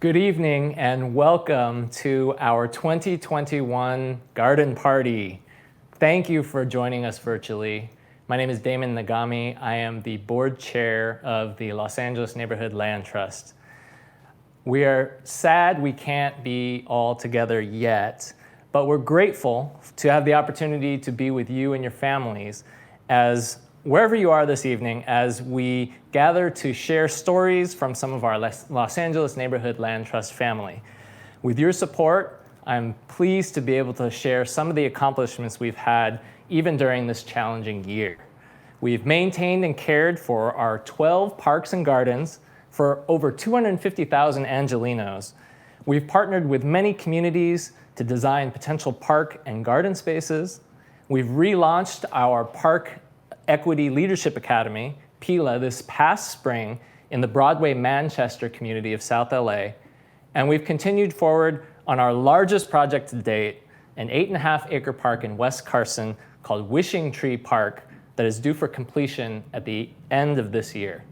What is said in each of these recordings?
Good evening and welcome to our 2021 garden party. Thank you for joining us virtually. My name is Damon Nagami. I am the board chair of the Los Angeles Neighborhood Land Trust. We are sad we can't be all together yet, but we're grateful to have the opportunity to be with you and your families as wherever you are this evening, as we gather to share stories from some of our Los Angeles Neighborhood Land Trust family. With your support, I'm pleased to be able to share some of the accomplishments we've had even during this challenging year. We've maintained and cared for our 12 parks and gardens for over 250,000 Angelenos. We've partnered with many communities to design potential park and garden spaces. We've relaunched our Park Equity Leadership Academy, PILA, this past spring in the Broadway, Manchester community of South LA. And we've continued forward on our largest project to date, an 8.5 acre park in West Carson called Wishing Tree Park that is due for completion at the end of this year.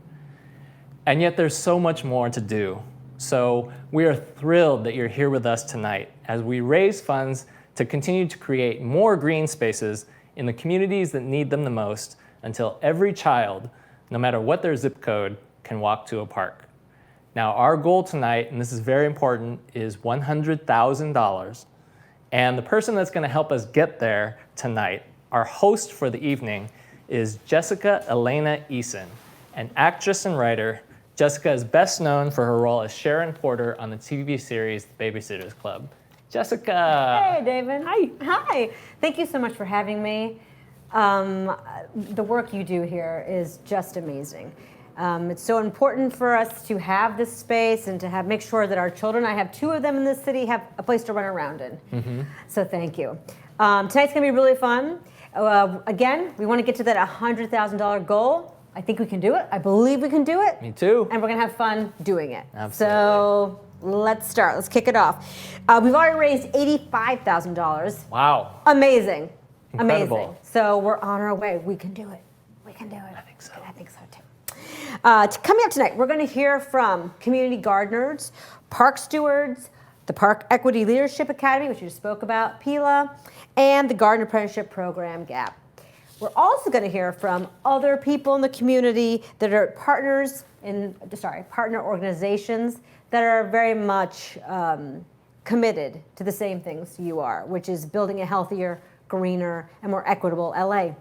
And yet there's so much more to do. So we are thrilled that you're here with us tonight as we raise funds to continue to create more green spaces in the communities that need them the most until every child, no matter what their zip code, can walk to a park. Now, our goal tonight, and this is very important, is $100,000. And the person that's going to help us get there tonight, our host for the evening, is Jessica Elena Eason, an actress and writer. Jessica is best known for her role as Sharon Porter on the TV series The Babysitter's Club. Jessica. Hey, David. Hi. Hi. Thank you so much for having me. The work you do here is just amazing. It's so important for us to have this space and to make sure that our children, I have 2 of them in this city, have a place to run around in. Mm-hmm. So thank you. Tonight's going to be really fun. Again, we want to get to that $100,000 goal. I think we can do it. I believe we can do it. Me too. And we're going to have fun doing it. Absolutely. So let's start. Let's kick it off. We've already raised $85,000. Wow. Amazing. Incredible. Amazing. So we're on our way. We can do it. We can do it. I think so. I think so too. Coming up tonight, we're going to hear from community gardeners, park stewards, the Park Equity Leadership Academy, which you just spoke about, PILA, and the Garden Apprenticeship Program, GAP. We're also going to hear from other people in the community that are partner organizations that are very much committed to the same things you are, which is building a healthier, greener, and more equitable LA.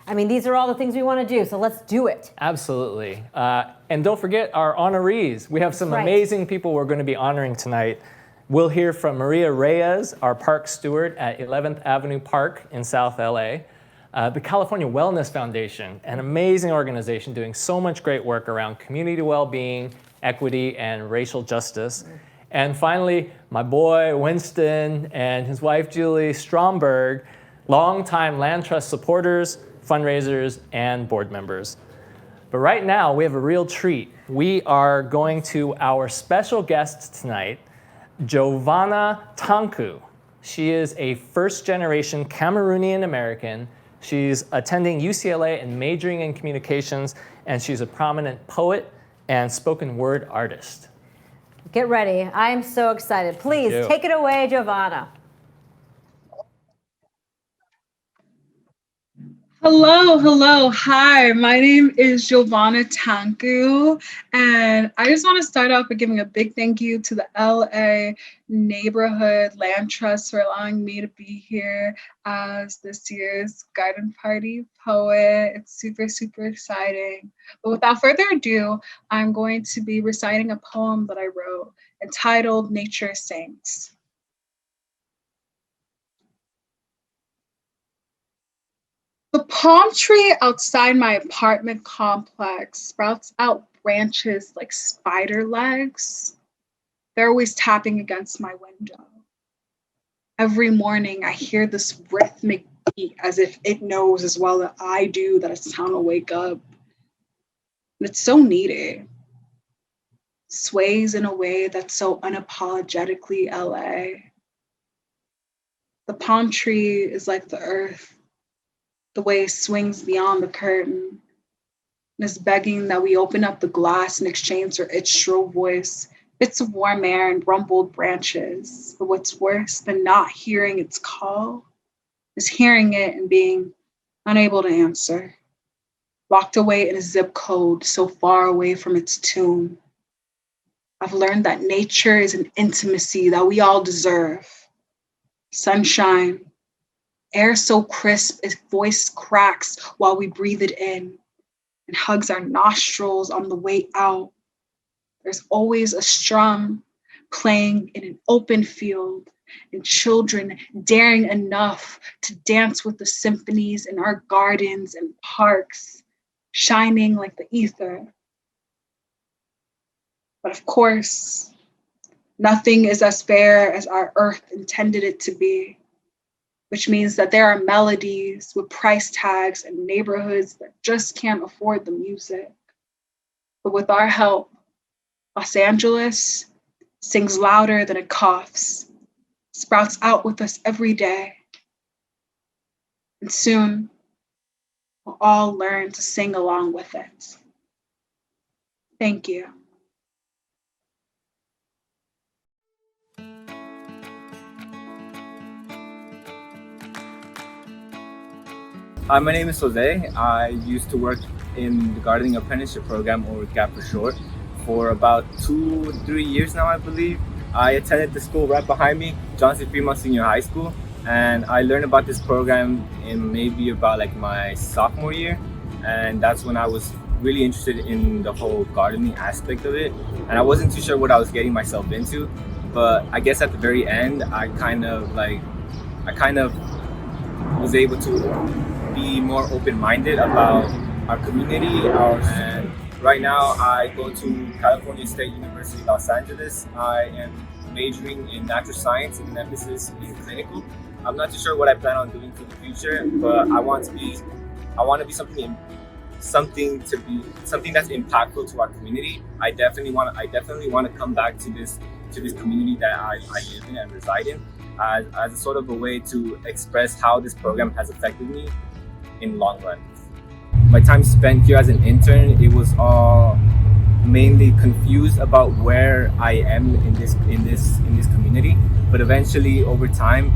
I mean, these are all the things we want to do, so let's do it. Absolutely. And don't forget our honorees. We have some amazing people we're going to be honoring tonight. We'll hear from Maria Reyes, our park steward at 11th Avenue Park in South LA. The California Wellness Foundation, an amazing organization doing so much great work around community well-being, equity, and racial justice. Mm-hmm. And finally, my boy Winston and his wife Julie Stromberg, longtime Land Trust supporters, fundraisers, and board members. But right now, we have a real treat. We are going to our special guest tonight, Giovanna Tanku. She is a first-generation Cameroonian American. She's attending UCLA and majoring in communications, and she's a prominent poet and spoken word artist. Get ready. I'm so excited. Please take it away, Giovanna. Hello. Hi, my name is Giovanna Tanku, and I just want to start off by giving a big thank you to the LA Neighborhood Land Trust for allowing me to be here as this year's garden party poet. It's super, super exciting. But without further ado, I'm going to be reciting a poem that I wrote entitled Nature Sings. The palm tree outside my apartment complex sprouts out branches like spider legs. They're always tapping against my window. Every morning I hear this rhythmic beat as if it knows as well as I do that it's time to wake up. And it's so needed. Sways in a way that's so unapologetically LA. The palm tree is like the earth. The way it swings beyond the curtain, and is begging that we open up the glass and exchange her its shrill voice Bits of warm air and rumpled branches. But what's worse than not hearing its call is hearing it and being unable to answer, locked away in a zip code so far away from its tomb. I've learned that nature is an intimacy that we all deserve. Sunshine, air so crisp its voice cracks while we breathe it in and hugs our nostrils on the way out. There's always a strum playing in an open field and children daring enough to dance with the symphonies in our gardens and parks, shining like the ether. But of course, nothing is as fair as our earth intended it to be, which means that there are melodies with price tags and neighborhoods that just can't afford the music. But with our help, Los Angeles sings louder than it coughs, sprouts out with us every day. And soon, we'll all learn to sing along with it. Thank you. Hi, my name is Jose. I used to work in the gardening apprenticeship program, or GAP for short, for about 2-3 years now, I believe. I attended the school right behind me, Johnson Fremont Senior High School, and I learned about this program in maybe about like my sophomore year, and that's when I was really interested in the whole gardening aspect of it, and I wasn't too sure what I was getting myself into, but I guess at the very end, I kind of was able to be more open-minded about our community. And right now I go to California State University, Los Angeles. I am majoring in natural science with an emphasis in clinical. I'm not too sure what I plan on doing for the future, but I want to be something that's impactful to our community. I definitely want to come back to this community that I live in and reside in, as a sort of a way to express how this program has affected me in long run. My time spent here as an intern, it was all mainly confused about where I am in this community. But eventually, over time,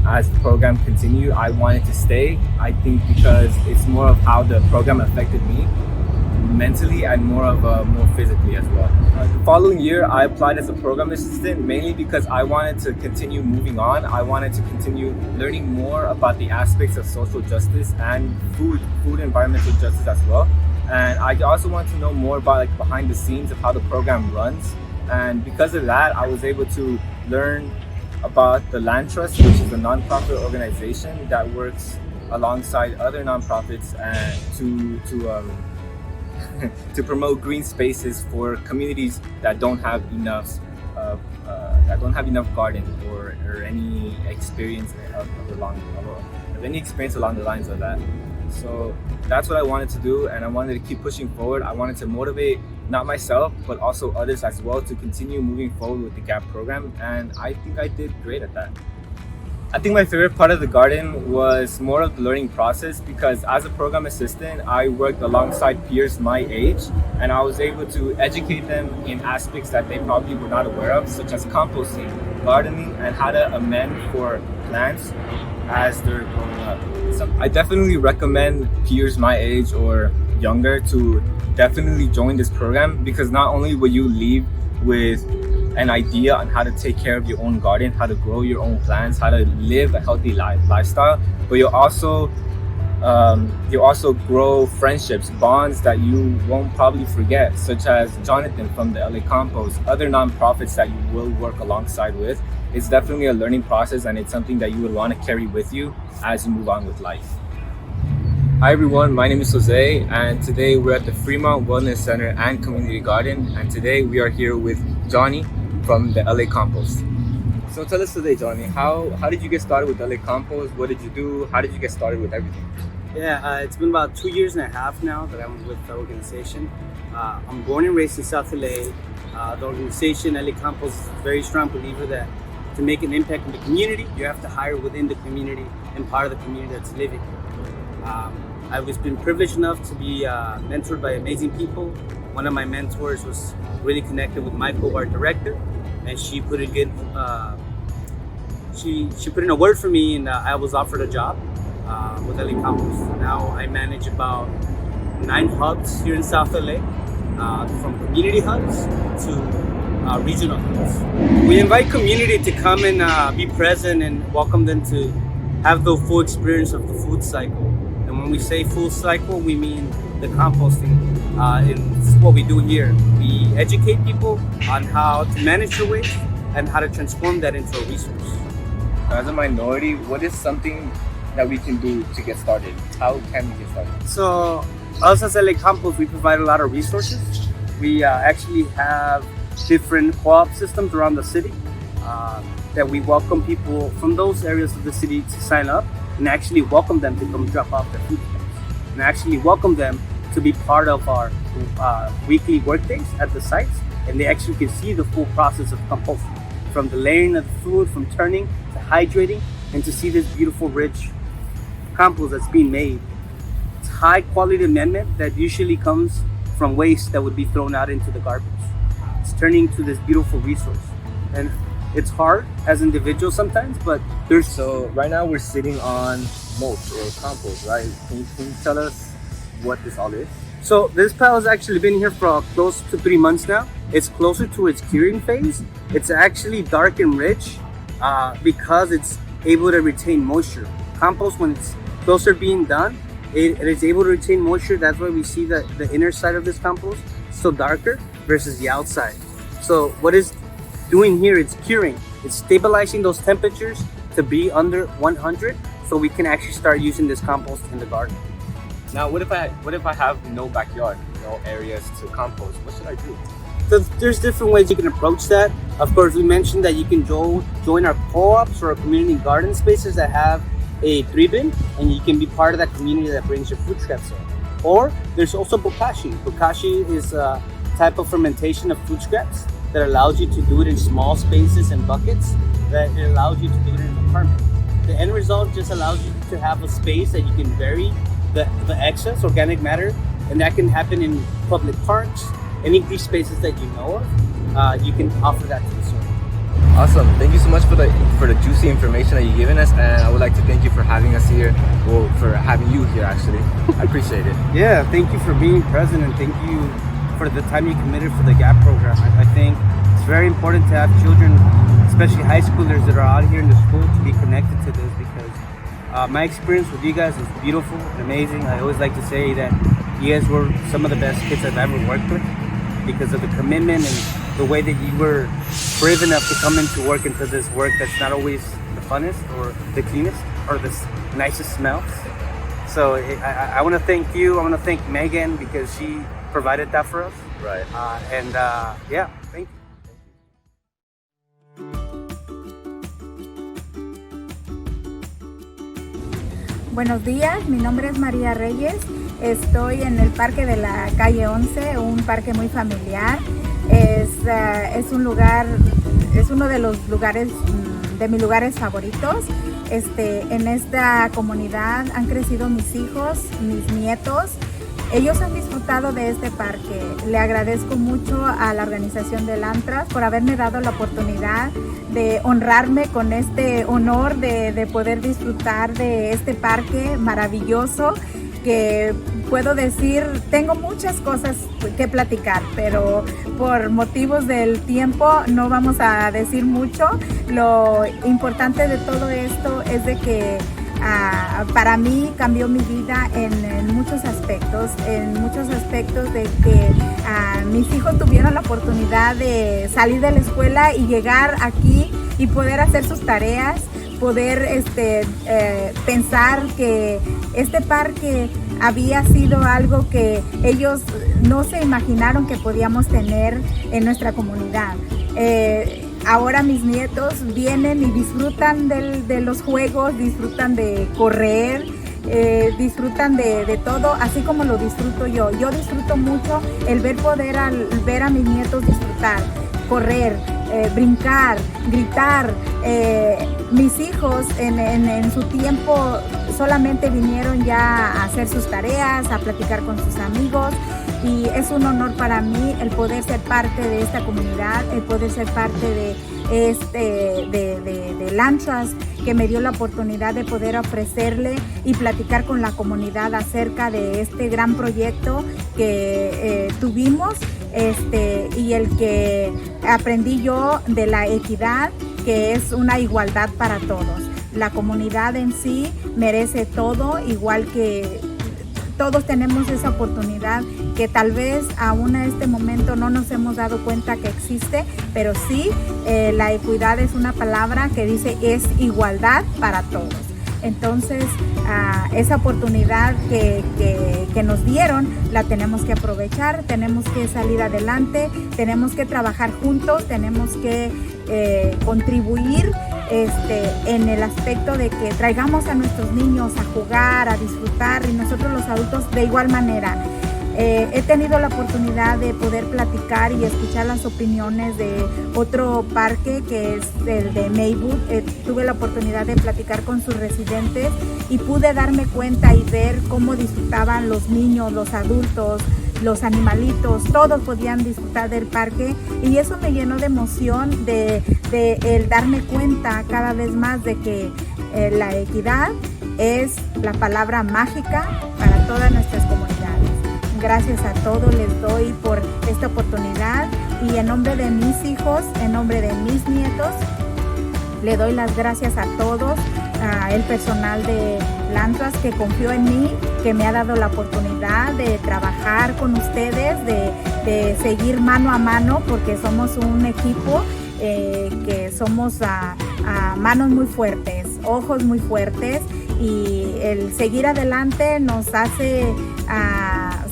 as the program continued, I wanted to stay. I think because it's more of how the program affected me mentally and more physically as well. The following year, I applied as a program assistant mainly because I wanted to continue moving on. I wanted to continue learning more about the aspects of social justice and food environmental justice as well. And I also wanted to know more about like behind the scenes of how the program runs. And because of that, I was able to learn about the Land Trust, which is a nonprofit organization that works alongside other nonprofits and to promote green spaces for communities that don't have enough garden or any experience along the lines of that. So that's what I wanted to do, and I wanted to keep pushing forward. I wanted to motivate not myself but also others as well to continue moving forward with the GAP program, and I think I did great at that. I think my favorite part of the garden was more of the learning process, because as a program assistant, I worked alongside peers my age, and I was able to educate them in aspects that they probably were not aware of, such as composting, gardening, and how to amend for plants as they're growing up. So I definitely recommend peers my age or younger to definitely join this program, because not only will you leave with an idea on how to take care of your own garden, how to grow your own plants, how to live a healthy lifestyle, but you'll also grow friendships, bonds that you won't probably forget, such as Jonathan from the LA Compost, other nonprofits that you will work alongside with. It's definitely a learning process, and it's something that you would want to carry with you as you move on with life. Hi everyone, my name is Jose, and today we're at the Fremont Wellness Center and Community Garden, and today we are here with Johnny from the LA Compost. So tell us today, Johnny, how did you get started with LA Compost? What did you do? How did you get started with everything? Yeah, it's been about 2 years and a half now that I'm with the organization. I'm born and raised in South LA. The organization, LA Compost, is a very strong believer that to make an impact in the community, you have to hire within the community and part of the community that's living. I was been privileged enough to be mentored by amazing people. One of my mentors was really connected with Michael, our director, and she put in good. She put in a word for me, and I was offered a job with LA Campos. Now I manage about 9 hubs here in South LA, from community hubs to regional hubs. We invite community to come and be present and welcome them to have the full experience of the food cycle. And when we say full cycle, we mean the composting. And this is what we do here. We educate people on how to manage their waste and how to transform that into a resource. As a minority, what is something that we can do to get started? How can we get started? So us as LA Campos, we provide a lot of resources. We actually have different co-op systems around the city that we welcome people from those areas of the city to sign up and actually welcome them to come drop off their food stamps and actually welcome them to be part of our weekly work days at the sites, and they actually can see the full process of composting, from the layering of the food, from turning to hydrating, and to see this beautiful rich compost that's being made. It's high quality amendment that usually comes from waste that would be thrown out into the garbage. It's turning to this beautiful resource, and it's hard as individuals sometimes, but there's So right now we're sitting on mulch or compost, right? Can you tell us what this all is? So this pile has actually been here for close to 3 months now. It's closer to its curing phase. It's actually dark and rich because it's able to retain moisture. Compost, when it's closer being done, it is able to retain moisture. That's why we see that the inner side of this compost is still darker versus the outside. So what it's doing here, it's curing. It's stabilizing those temperatures to be under 100, so we can actually start using this compost in the garden. Now, what if I have no backyard, no areas to compost? What should I do? So there's different ways you can approach that. Of course, we mentioned that you can join our co-ops or our community garden spaces that have a 3-bin, and you can be part of that community that brings your food scraps in. Or there's also bokashi. Bokashi is a type of fermentation of food scraps that allows you to do it in small spaces and buckets, that it allows you to do it in an apartment. The end result just allows you to have a space that you can bury the excess organic matter, and that can happen in public parks, any green spaces that you know of. You can offer that to the soil. Awesome. Thank you so much for the juicy information that you've given us, and I would like to thank you for having us here, well, for having you here actually. I appreciate it. Yeah, thank you for being present, and thank you for the time you committed for the GAP program. I think it's very important to have children, especially high schoolers that are out here in the school, to be connected to this, because my experience with you guys is beautiful and amazing. I always like to say that you guys were some of the best kids I've ever worked with because of the commitment and the way that you were brave enough to come into work, into this work that's not always the funnest or the cleanest or the nicest smells. So I want to thank you. I want to thank Megan because she provided that for us. Right. Yeah, thank you. Buenos días, mi nombre es María Reyes, estoy en el parque de la calle 11, un parque muy familiar, es un lugar, es uno de los lugares, de mis lugares favoritos. En esta comunidad han crecido mis hijos, mis nietos. Ellos han disfrutado de este parque. Le agradezco mucho a la organización del Antras por haberme dado la oportunidad de honrarme con este honor de poder disfrutar de este parque maravilloso, que puedo decir, tengo muchas cosas que platicar, pero por motivos del tiempo no vamos a decir mucho. Lo importante de todo esto es de que para mí cambió mi vida en muchos aspectos de que mis hijos tuvieron la oportunidad de salir de la escuela y llegar aquí y poder hacer sus tareas, poder pensar que este parque había sido algo que ellos no se imaginaron que podíamos tener en nuestra comunidad. Ahora mis nietos vienen y disfrutan de los juegos, disfrutan de correr, disfrutan de todo, así como lo disfruto yo. Yo disfruto mucho el ver a mis nietos disfrutar, correr, brincar, gritar. Mis hijos en su tiempo solamente vinieron ya a hacer sus tareas, a platicar con sus amigos. Y es un honor para mí el poder ser parte de esta comunidad, el poder ser parte de Land Trust, que me dio la oportunidad de poder ofrecerle y platicar con la comunidad acerca de este gran proyecto que tuvimos, y el que aprendí yo de la equidad, que es una igualdad para todos. La comunidad en sí merece todo, igual que todos tenemos esa oportunidad que tal vez aún a este momento no nos hemos dado cuenta que existe, pero sí, la equidad es una palabra que dice es igualdad para todos. Entonces, esa oportunidad que nos dieron la tenemos que aprovechar, tenemos que salir adelante, tenemos que trabajar juntos, tenemos que contribuir en el aspecto de que traigamos a nuestros niños a jugar, a disfrutar, y nosotros los adultos de igual manera. He tenido la oportunidad de poder platicar y escuchar las opiniones de otro parque que es el de Maywood. Tuve la oportunidad de platicar con sus residentes y pude darme cuenta y ver cómo disfrutaban los niños, los adultos, los animalitos, todos podían disfrutar del parque, y eso me llenó de emoción de el darme cuenta cada vez más de que la equidad es la palabra mágica para todas nuestras comunidades. Gracias a todos les doy por esta oportunidad, y en nombre de mis hijos, en nombre de mis nietos, le doy las gracias a todos, el personal de Land Trust que confió en mí, que me ha dado la oportunidad de trabajar con ustedes, de seguir mano a mano, porque somos un equipo que somos manos muy fuertes, ojos muy fuertes, y el seguir adelante nos hace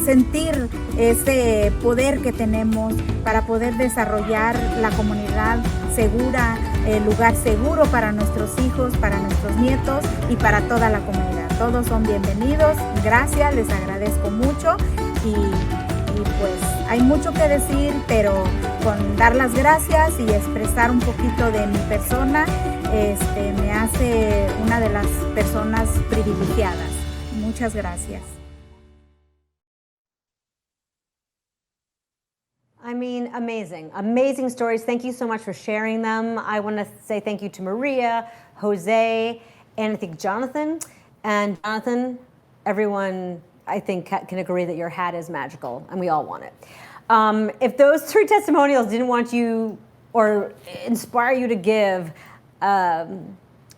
sentir ese poder que tenemos para poder desarrollar la comunidad segura, el lugar seguro para nuestros hijos, para nuestros nietos y para toda la comunidad. Todos son bienvenidos, gracias, les agradezco mucho, y pues hay mucho que decir, pero con dar las gracias y expresar un poquito de mi persona, me hace una de las personas privilegiadas. Muchas gracias. I mean, amazing, amazing stories. Thank you so much for sharing them. I want to say thank you to Maria, Jose, and I think Jonathan. And Jonathan, everyone, I think, can agree that your hat is magical, and we all want it. If those 3 testimonials didn't want you or inspire you to give,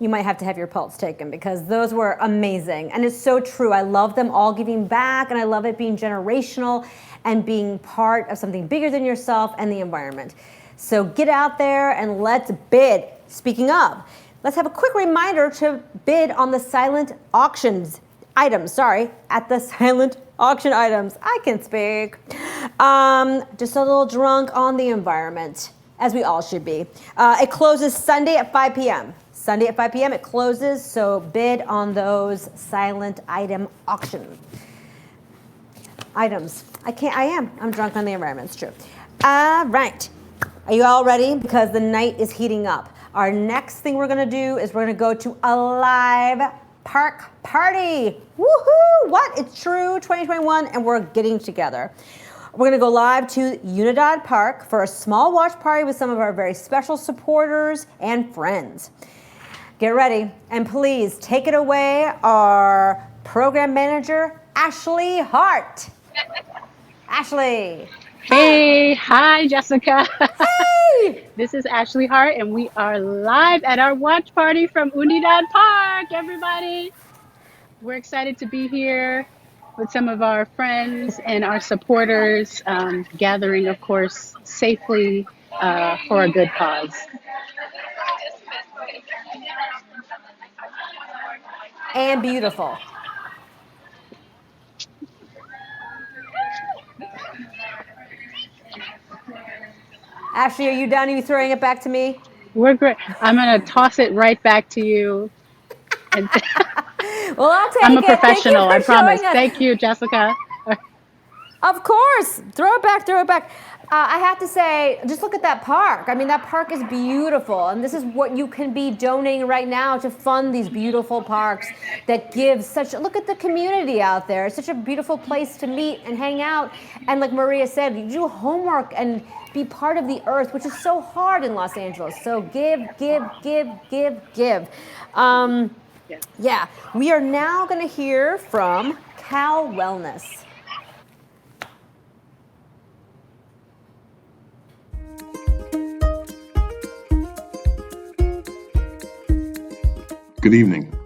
you might have to have your pulse taken, because those were amazing. And it's so true. I love them all giving back, and I love it being generational and being part of something bigger than yourself and the environment. So get out there and let's bid. Speaking of, let's have a quick reminder to bid on the silent auctions items, at the silent auction items. I can speak. Just a little drunk on the environment, as we all should be. It closes Sunday at 5 p.m. Sunday at 5 p.m. it closes, so bid on those silent item auction items. I'm drunk on the environment, it's true. All right, are you all ready? Because the night is heating up. Our next thing we're gonna do is we're gonna go to a live park party. Woohoo! What? It's true, 2021, and we're getting together. We're gonna go live to Unidad Park for a small watch party with some of our very special supporters and friends. Get ready, and please take it away, our program manager, Ashley Hart. Ashley. Hey, hi Jessica. Hey! This is Ashley Hart, and we are live at our watch party from Unidad Park, everybody. We're excited to be here with some of our friends and our supporters, gathering, of course, safely for a good cause. And beautiful. Ashley, are you done? Are you throwing it back to me? We're great. I'm going to toss it right back to you. And Well, I'll take it. I'm a professional, I Thank you for promise. showing us. Thank you, Jessica. Of course. Throw it back, throw it back. I have to say, just look at that park. I mean, that park is beautiful, and this is what you can be donating right now to fund these beautiful parks that give such. Look at the community out there. It's such a beautiful place to meet and hang out. And like Maria said, you do homework and be part of the earth, which is so hard in Los Angeles. So give. Yeah, we are now going to hear from Cal Wellness. Good evening.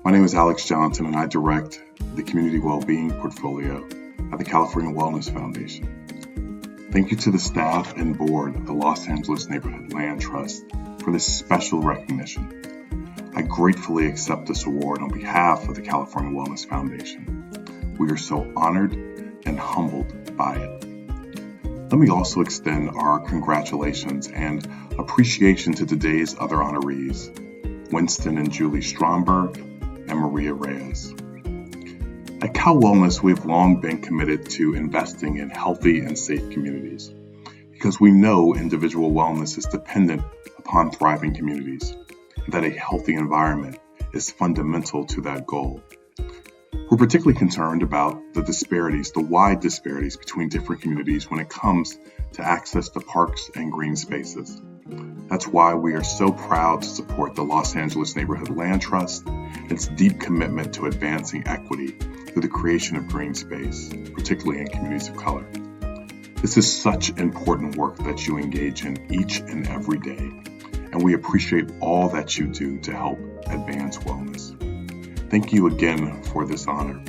My name is Alex Johnson, and I direct the Community Wellbeing Portfolio at the California Wellness Foundation. Thank you to the staff and board of the Los Angeles Neighborhood Land Trust for this special recognition. I gratefully accept this award on behalf of the California Wellness Foundation. We are so honored and humbled by it. Let me also extend our congratulations and appreciation to today's other honorees, Winston and Julie Stromberg, and Maria Reyes. At Cal Wellness, we've long been committed to investing in healthy and safe communities because we know individual wellness is dependent upon thriving communities, and that a healthy environment is fundamental to that goal. We're particularly concerned about the wide disparities between different communities when it comes to access to parks and green spaces. That's why we are so proud to support the Los Angeles Neighborhood Land Trust and its deep commitment to advancing equity through the creation of green space, particularly in communities of color. This is such important work that you engage in each and every day, and we appreciate all that you do to help advance wellness. Thank you again for this honor,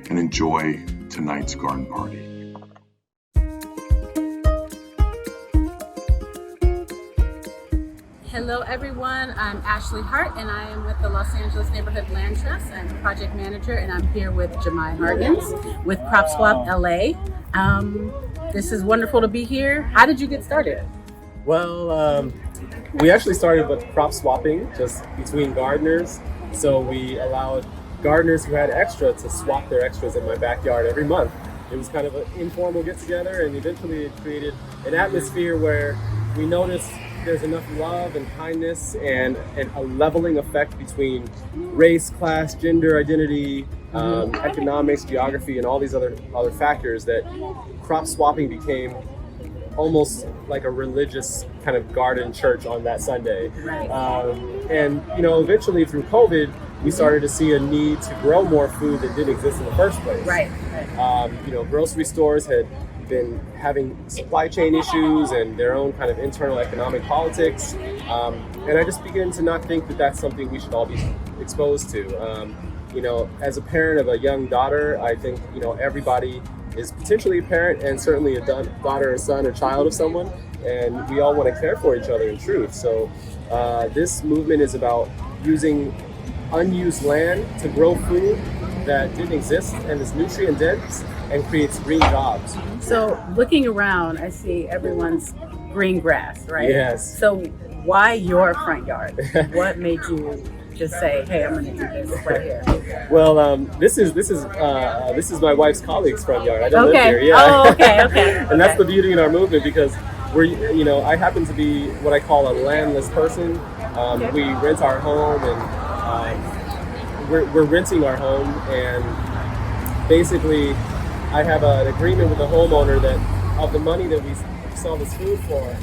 and enjoy tonight's garden party. Hello everyone, I'm Ashley Hart and I am with the Los Angeles Neighborhood Land Trust. I'm the project manager and I'm here with Jemai Hargens with Crop Swap LA. This is wonderful to be here. How did you get started? Well, we actually started with crop swapping just between gardeners. So we allowed gardeners who had extra to swap their extras in my backyard every month. It was kind of an informal get together, and eventually it created an atmosphere where we noticed there's enough love and kindness and a leveling effect between race, class, gender, identity, economics, geography, and all these other factors that crop swapping became almost like a religious kind of garden church on that Sunday. And eventually through COVID, we started to see a need to grow more food that didn't exist in the first place. Grocery stores had been having supply chain issues and their own kind of internal economic politics. And I just began to not think that that's something we should all be exposed to. As a parent of a young daughter, I think, everybody is potentially a parent and certainly a daughter, a son, or child of someone. And we all want to care for each other in truth. So this movement is about using unused land to grow food that didn't exist and is nutrient dense and creates green jobs. So looking around, I see everyone's green grass, right? Yes. So why your front yard? What made you just say, hey, I'm gonna do this right here? Well, this is my wife's colleague's front yard. I don't live here. Yeah. Oh, okay. And that's the beauty in our movement because I happen to be what I call a landless person. We rent our home and we're renting our home, and basically I have an agreement with the homeowner that of the money that we sell this food for,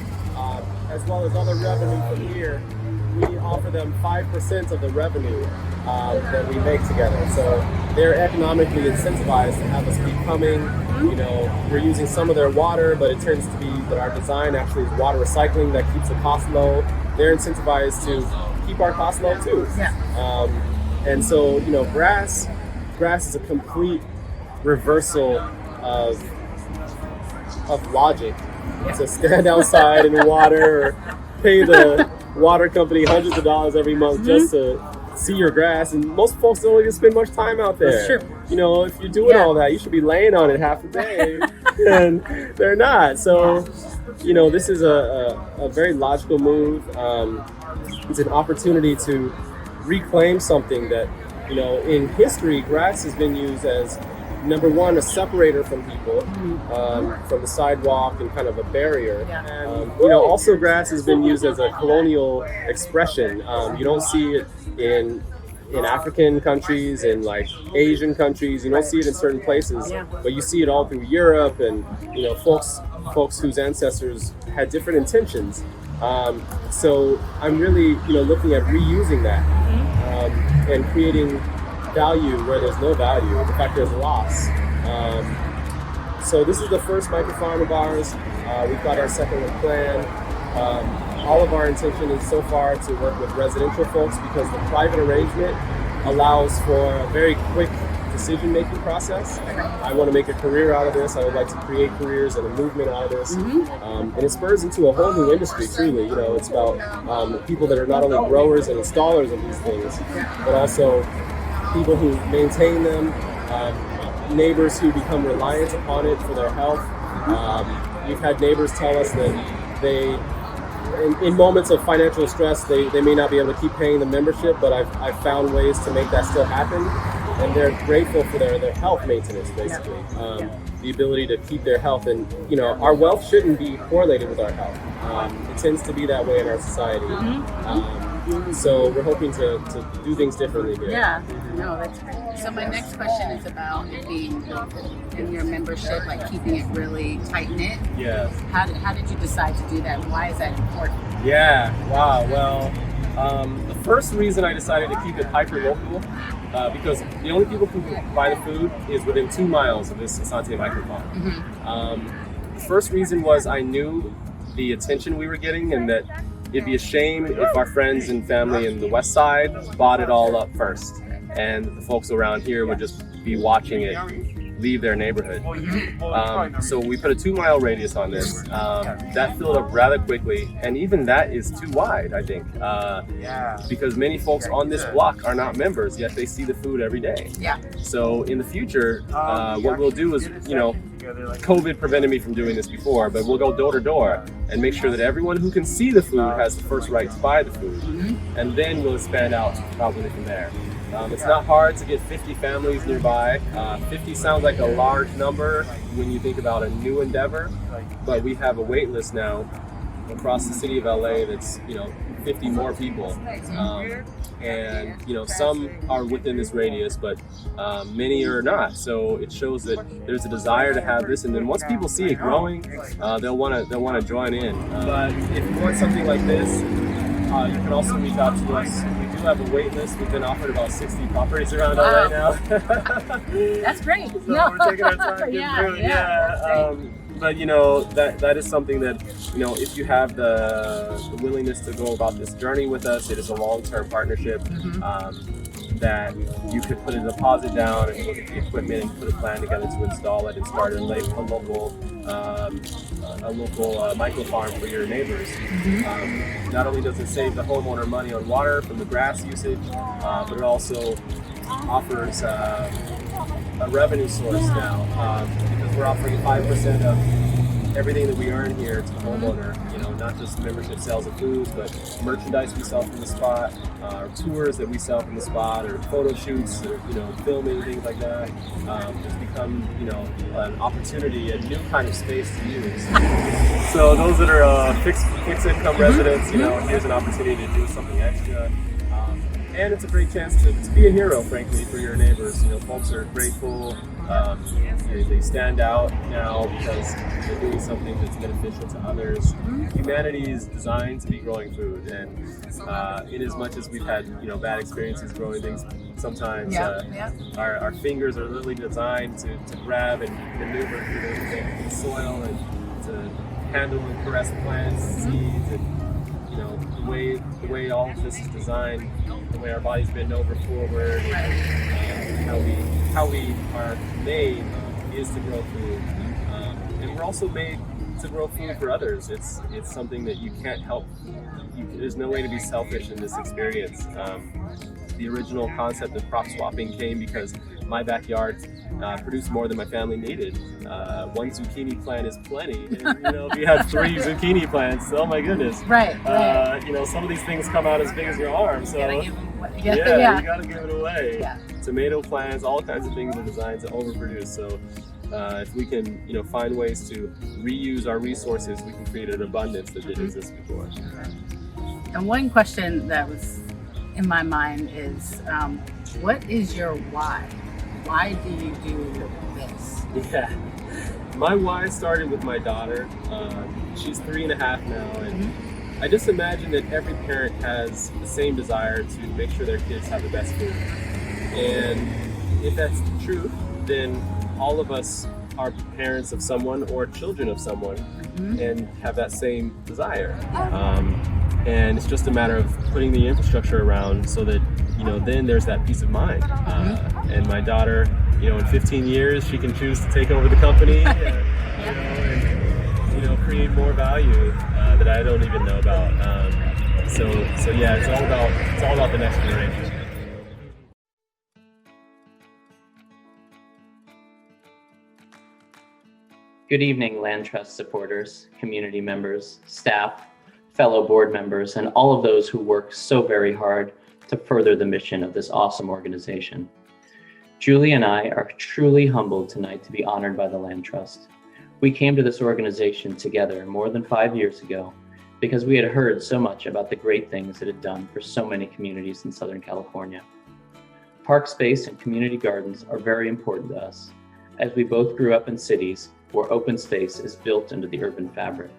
as well as other revenue from here, we offer them 5% of the revenue that we make together. So they're economically incentivized to have us keep coming. We're using some of their water, but it turns to be that our design actually is water recycling that keeps the cost low. They're incentivized to keep our costs low too. And so, grass is a complete reversal of logic. To stand outside in the water or pay the water company hundreds of dollars every month just to see your grass, and most folks don't even spend much time out there. That's true. If you're doing all that, you should be laying on it half the day, and they're not. So, this is a very logical move. It's an opportunity to reclaim something that, in history, grass has been used as number one, a separator from people, from the sidewalk and kind of a barrier. Also grass has been used as a colonial expression. You don't see it in African countries, in like Asian countries. You don't see it in certain places, but you see it all through Europe, and folks whose ancestors had different intentions. So I'm really looking at reusing that and creating value where there's no value. In fact, there's loss. So this is the first microfarm of ours. We've got our second one planned. All of our intention is so far to work with residential folks because the private arrangement allows for a very quick decision-making process. I want to make a career out of this. I would like to create careers and a movement out of this. And it spurs into a whole new industry, truly. It's about people that are not only growers and installers of these things, but also people who maintain them, neighbors who become reliant upon it for their health. We've had neighbors tell us that they, in moments of financial stress, they may not be able to keep paying the membership, but I've found ways to make that still happen. And they're grateful for their health maintenance, basically. The ability to keep their health. And, our wealth shouldn't be correlated with our health. It tends to be that way in our society. So we're hoping to do things differently here. Yeah, no, that's great. So my next question is about being in your membership, like keeping it really tight-knit. Yes. How did you decide to do that, and why is that important? Yeah, wow, well, the first reason I decided to keep it hyper-local, because the only people who can buy the food is within 2 miles of this Asante microfarm. The first reason was I knew the attention we were getting, and that it'd be a shame if our friends and family in the west side bought it all up first, and the folks around here would just be watching it leave their neighborhood. So we put a 2-mile radius on this. That filled up rather quickly, and even that is too wide, I think, because many folks on this block are not members, yet they see the food every day. So in the future, what we'll do is, COVID prevented me from doing this before, but we'll go door to door and make sure that everyone who can see the food has the first right to buy the food, and then we'll expand out probably from there. It's not hard to get 50 families nearby. 50 sounds like a large number when you think about a new endeavor, but we have a wait list now across the city of LA that's 50 more people, and some are within this radius, but many are not. So it shows that there's a desire to have this, and then once people see it growing, they'll want to join in. But if you want something like this, you can also reach out to us. We do have a wait list. We've been offered about 60 properties around LA now. That's great. So we're taking our time getting through it. But that is something that if you have the willingness to go about this journey with us, it is a long-term partnership that you could put a deposit down and look at the equipment and put a plan together to install it and start a local microfarm for your neighbors. Not only does it save the homeowner money on water from the grass usage, but it also offers a revenue source now, because we're offering 5% of everything that we earn here to the homeowner. Not just membership sales of foods, but merchandise we sell from the spot, or tours that we sell from the spot, or photo shoots, or filming, things like that. It's become an opportunity, a new kind of space to use. So those that are fixed income residents, here's an opportunity to do something extra. And it's a great chance to be a hero, frankly, for your neighbors. Folks are grateful. They stand out now because they're doing something that's beneficial to others. Humanity is designed to be growing food, and in as much as we've had bad experiences growing things, sometimes our fingers are literally designed to grab and maneuver through the soil and to handle and caress plants, seeds, and the way all of this is designed, the way our bodies bend over forward, and how we are made is to grow food, and we're also made to grow food for others. It's something that you can't help. There's no way to be selfish in this experience. The original concept of crop swapping came because my backyard produced more than my family needed. One zucchini plant is plenty. And, if you have 3 zucchini plants, oh my goodness. Right. Some of these things come out as big as your arm. So You gotta give 'em away. you gotta give it away. Yeah. Tomato plants, all kinds of things are designed to overproduce. So if we can, find ways to reuse our resources, we can create an abundance that didn't exist before. And one question that was in my mind is, what is your why? Why do you do this? Yeah, my why started with my daughter. She's 3.5 now, and I just imagine that every parent has the same desire to make sure their kids have the best food. And if that's true, then all of us are parents of someone or children of someone and have that same desire. And it's just a matter of putting the infrastructure around so that, then there's that peace of mind. And my daughter, in 15 years, she can choose to take over the company and create more value that I don't even know about. So yeah, it's all about the next generation. Good evening, Land Trust supporters, community members, staff, fellow board members, and all of those who work so very hard to further the mission of this awesome organization. Julie and I are truly humbled tonight to be honored by the Land Trust. We came to this organization together more than 5 years ago because we had heard so much about the great things it had done for so many communities in Southern California. Park space and community gardens are very important to us, as we both grew up in cities where open space is built into the urban fabric.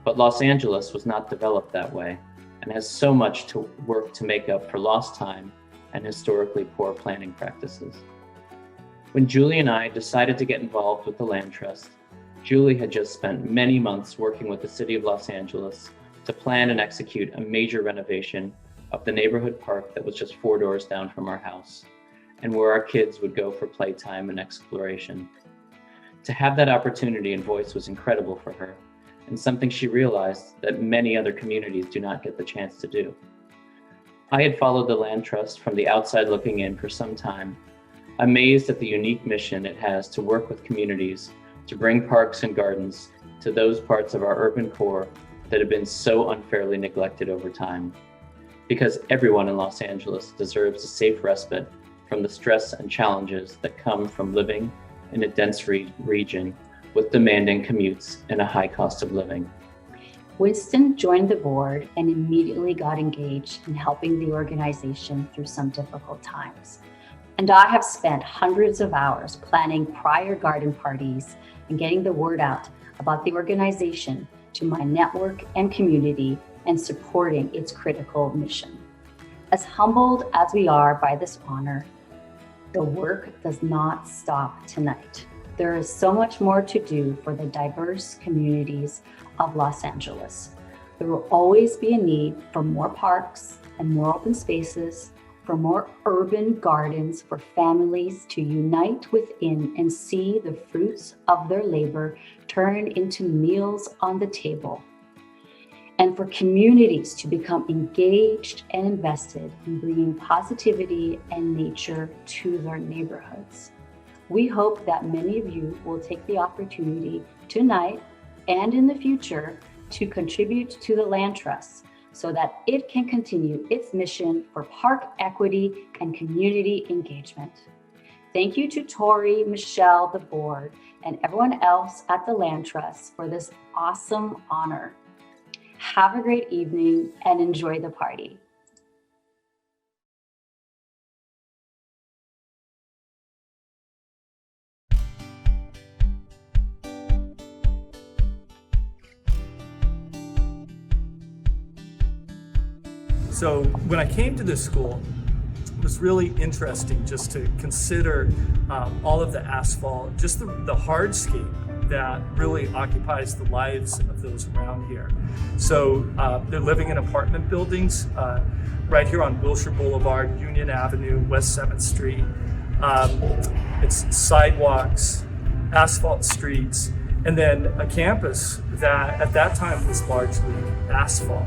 But Los Angeles was not developed that way and has so much to work to make up for lost time and historically poor planning practices. When Julie and I decided to get involved with the Land Trust, Julie had just spent many months working with the city of Los Angeles to plan and execute a major renovation of the neighborhood park that was just 4 doors down from our house, and where our kids would go for playtime and exploration. To have that opportunity and voice was incredible for her, and something she realized that many other communities do not get the chance to do. I had followed the Land Trust from the outside looking in for some time, amazed at the unique mission it has to work with communities to bring parks and gardens to those parts of our urban core that have been so unfairly neglected over time. Because everyone in Los Angeles deserves a safe respite from the stress and challenges that come from living in a dense region with demanding commutes and a high cost of living. Winston joined the board and immediately got engaged in helping the organization through some difficult times. And I have spent hundreds of hours planning prior garden parties and getting the word out about the organization to my network and community and supporting its critical mission. As humbled as we are by this honor, the work does not stop tonight. There is so much more to do for the diverse communities of Los Angeles. There will always be a need for more parks and more open spaces, for more urban gardens for families to unite within and see the fruits of their labor turn into meals on the table, and for communities to become engaged and invested in bringing positivity and nature to their neighborhoods. We hope that many of you will take the opportunity tonight and in the future to contribute to the Land Trust so that it can continue its mission for park equity and community engagement. Thank you to Tori, Michelle, the board, and everyone else at the Land Trust for this awesome honor. Have a great evening and enjoy the party. So when I came to this school, it was really interesting just to consider all of the asphalt, just the hardscape that really occupies the lives of those around here. So they're living in apartment buildings right here on Wilshire Boulevard, Union Avenue, West 7th Street. It's sidewalks, asphalt streets, and then a campus that at that time was largely asphalt.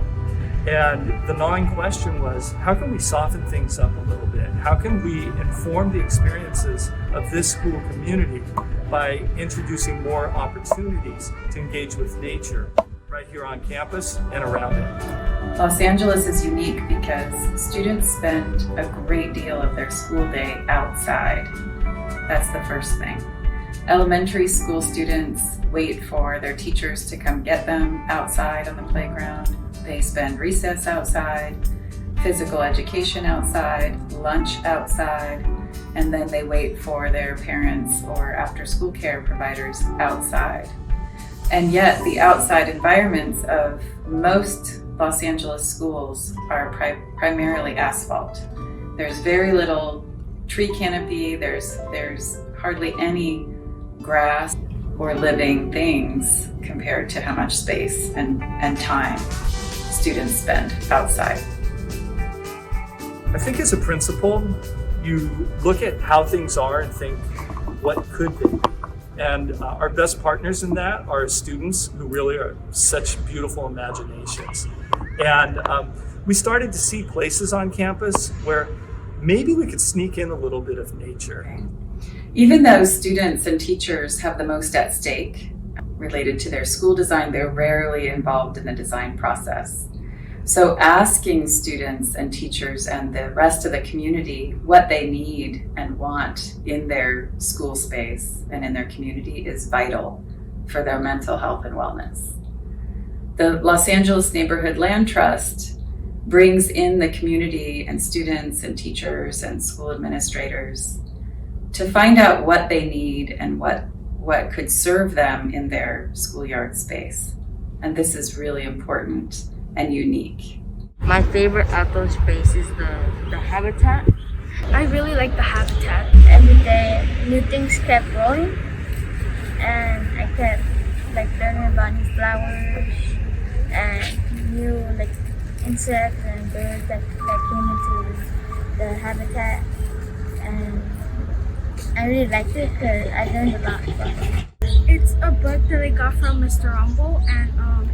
And the gnawing question was, how can we soften things up a little bit? How can we inform the experiences of this school community by introducing more opportunities to engage with nature right here on campus and around it? Los Angeles is unique because students spend a great deal of their school day outside. That's the first thing. Elementary school students wait for their teachers to come get them outside on the playground. They spend recess outside, physical education outside, lunch outside, and then they wait for their parents or after-school care providers outside. And yet the outside environments of most Los Angeles schools are primarily asphalt. There's very little tree canopy, there's hardly any grass or living things compared to how much space and time students spend outside. I think as a principal, you look at how things are and think, what could be? And our best partners in that are students who really are such beautiful imaginations. And we started to see places on campus where maybe we could sneak in a little bit of nature. Even though students and teachers have the most at stake related to their school design, they're rarely involved in the design process. So asking students and teachers and the rest of the community what they need and want in their school space and in their community is vital for their mental health and wellness. The Los Angeles Neighborhood Land Trust brings in the community and students and teachers and school administrators to find out what they need and what could serve them in their schoolyard space. And this is really important and unique. My favorite outdoor space is the habitat. I really like the habitat. Every day new things kept growing and I kept learning about new flowers and new insects and birds that came into the habitat, and I really liked it because I learned a lot from it. It's a book that I got from Mr. Rumble, and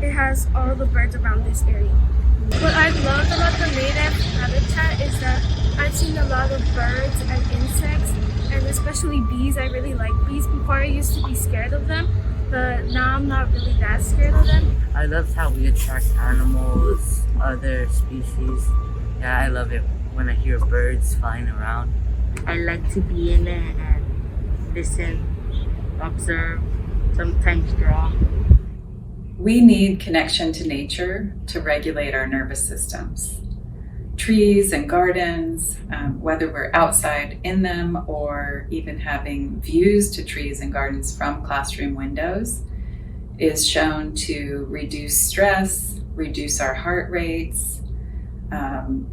it has all the birds around this area. What I loved about the native habitat is that I've seen a lot of birds and insects, and especially bees. I really like bees. Before I used to be scared of them, but now I'm not really that scared of them. I loved how we attract animals, other species. Yeah, I love it when I hear birds flying around. I like to be in it and listen, observe, sometimes draw. We need connection to nature to regulate our nervous systems. Trees and gardens, whether we're outside in them or even having views to trees and gardens from classroom windows, is shown to reduce stress, reduce our heart rates,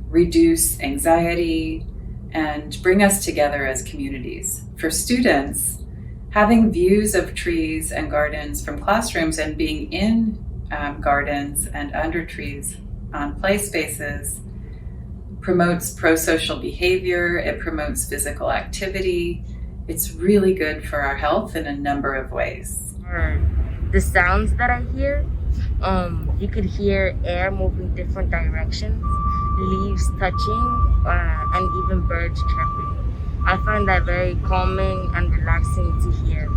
reduce anxiety, and bring us together as communities. For students, having views of trees and gardens from classrooms and being in gardens and under trees on play spaces promotes pro-social behavior, it promotes physical activity. It's really good for our health in a number of ways. The sounds that I hear, you could hear air moving different directions, leaves touching, and even birds chirping. I find that very calming and relaxing to hear.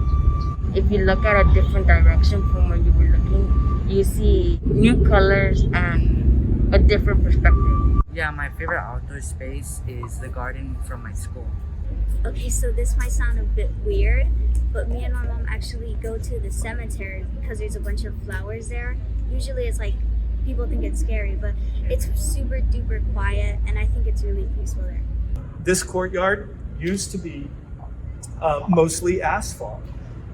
If you look at a different direction from where you were looking, you see new colors and a different perspective. Yeah, my favorite outdoor space is the garden from my school. Okay, so this might sound a bit weird, but me and my mom actually go to the cemetery because there's a bunch of flowers there. Usually it's people think it's scary, but it's super duper quiet and I think it's really peaceful there. This courtyard used to be mostly asphalt.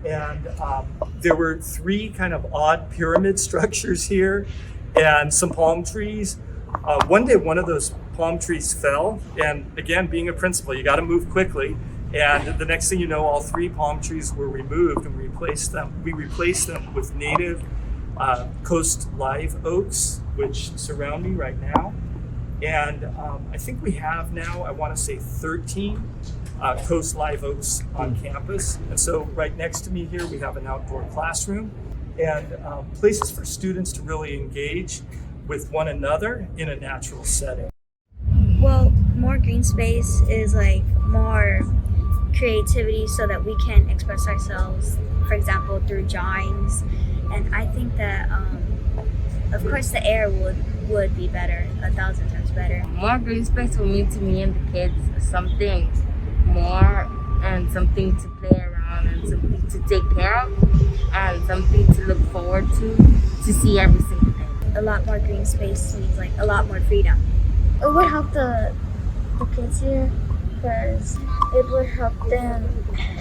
And there were 3 kind of odd pyramid structures here and some palm trees. One day, one of those palm trees fell. And again, being a principal, you got to move quickly. And the next thing you know, all 3 palm trees were removed and we replaced them with native coast live oaks, which surround me right now. And I think we have now, I want to say 13 coast live oaks on campus. And so right next to me here, we have an outdoor classroom and places for students to really engage. with one another in a natural setting. Well, more green space is like more creativity so that we can express ourselves, for example, through drawings. And I think that, of course, the air would be better, 1,000 times better. More green space will mean to me and the kids something more, and something to play around, and something to take care of, and something to look forward to see every single day. A lot more green space means like a lot more freedom. It would help the kids here because it would help them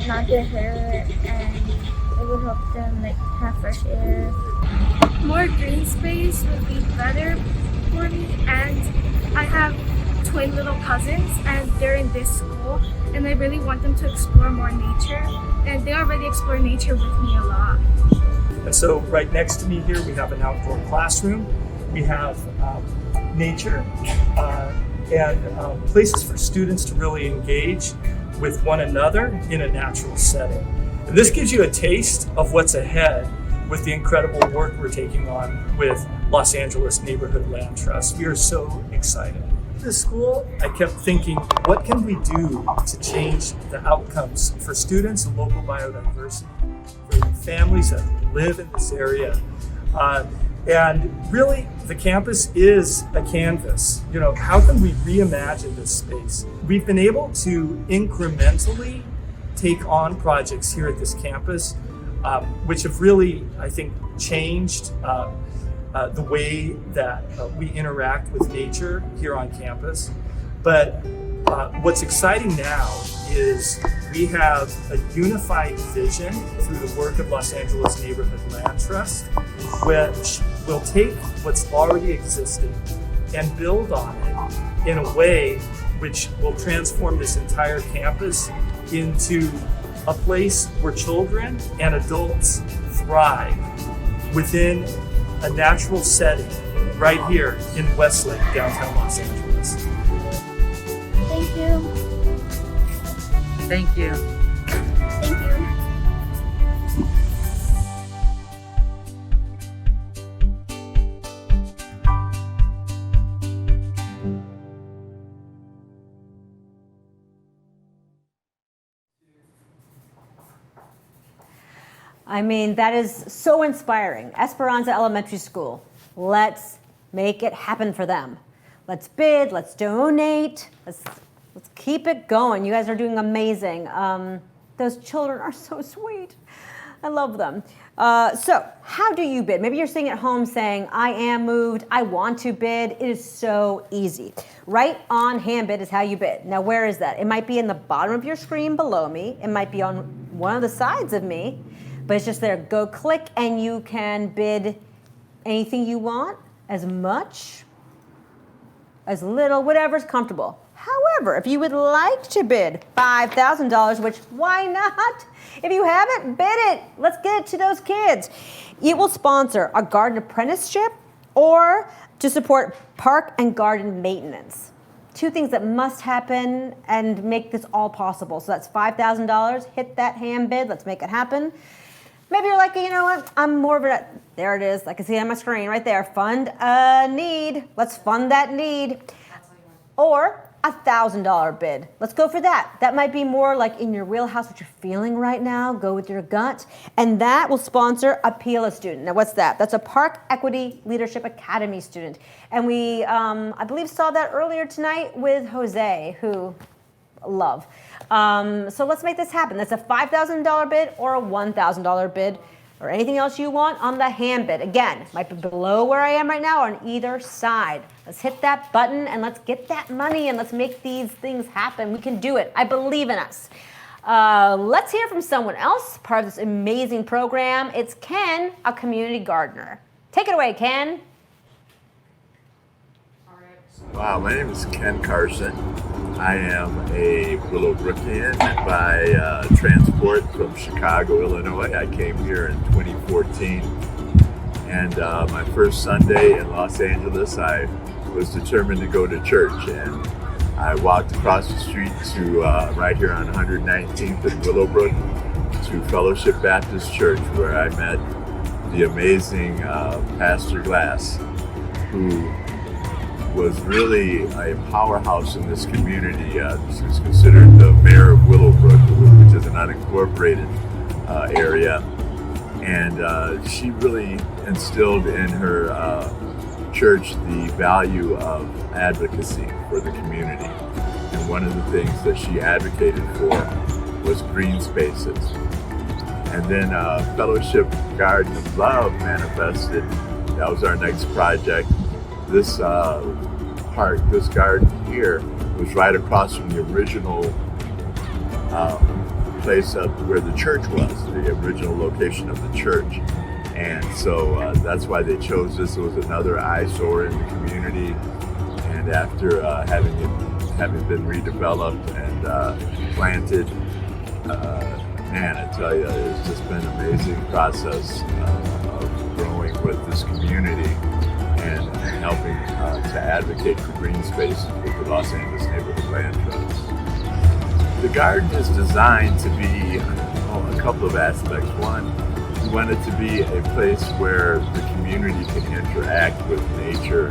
not get hurt, and it would help them like have fresh air. More green space would be better for me, and I have twin little cousins and they're in this school and I really want them to explore more nature, and they already explore nature with me a lot. And so right next to me here we have an outdoor classroom, we have nature and places for students to really engage with one another in a natural setting. And this gives you a taste of what's ahead with the incredible work we're taking on with Los Angeles Neighborhood Land Trust. We are so excited. This school, I kept thinking, what can we do to change the outcomes for students and local biodiversity, for the families that live in this area? And really, the campus is a canvas. You know, how can we reimagine this space? We've been able to incrementally take on projects here at this campus, which have really, I think, changed the way that we interact with nature here on campus. But what's exciting now is we have a unified vision through the work of Los Angeles Neighborhood Land Trust, which will take what's already existing and build on it in a way which will transform this entire campus into a place where children and adults thrive within a natural setting right here in Westlake, downtown Los Angeles. Thank you. Thank you. Thank you. I mean, that is so inspiring. Esperanza Elementary School. Let's make it happen for them. Let's bid, let's donate, let's keep it going. You guys are doing amazing. Those children are so sweet. I love them. So how do you bid? Maybe you're sitting at home saying, I am moved, I want to bid. It is so easy. Right on hand bid is how you bid. Now, where is that? It might be in the bottom of your screen below me. It might be on one of the sides of me. But it's just there. Go click and you can bid anything you want, as much, as little, whatever's comfortable. However, if you would like to bid $5,000, which why not? If you haven't, bid it. Let's get it to those kids. It will sponsor a garden apprenticeship or to support park and garden maintenance. Two things that must happen and make this all possible. So that's $5,000. Hit that hand bid. Let's make it happen. Maybe you're like, you know what, I'm more of a, there it is, I can see it on my screen right there, fund a need. Let's fund that need. Or $1,000 bid. Let's go for that. That might be more like in your wheelhouse, what you're feeling right now, go with your gut. And that will sponsor a PILA student. Now what's that? That's a Park Equity Leadership Academy student. And we, I believe, saw that earlier tonight with Jose, who love. So let's make this happen. That's a $5,000 bid or a $1,000 bid or anything else you want on the hand bid. Again, it might be below where I am right now or on either side. Let's hit that button and let's get that money and let's make these things happen. We can do it. I believe in us. Let's hear from someone else, part of this amazing program. It's Ken, a community gardener. Take it away, Ken. Wow, my name is Ken Carson. I am a Willowbrookian by transport from Chicago, Illinois. I came here in 2014, and my first Sunday in Los Angeles, I was determined to go to church, and I walked across the street to right here on 119th and Willowbrook to Fellowship Baptist Church, where I met the amazing Pastor Glass, who was really a powerhouse in this community. She was considered the mayor of Willowbrook, which is an unincorporated area. And she really instilled in her church the value of advocacy for the community. And one of the things that she advocated for was green spaces. And then Fellowship Garden of Love manifested. That was our next project. This this garden here was right across from the original place of where the church was, the original location of the church. And so that's why they chose this. It was another eyesore in the community. And after having been redeveloped and planted, man, I tell you, it's just been an amazing process of growing with this community and helping to advocate for green space with the Los Angeles Neighborhood Land Trust. The garden is designed to be a couple of aspects. One, we want it to be a place where the community can interact with nature.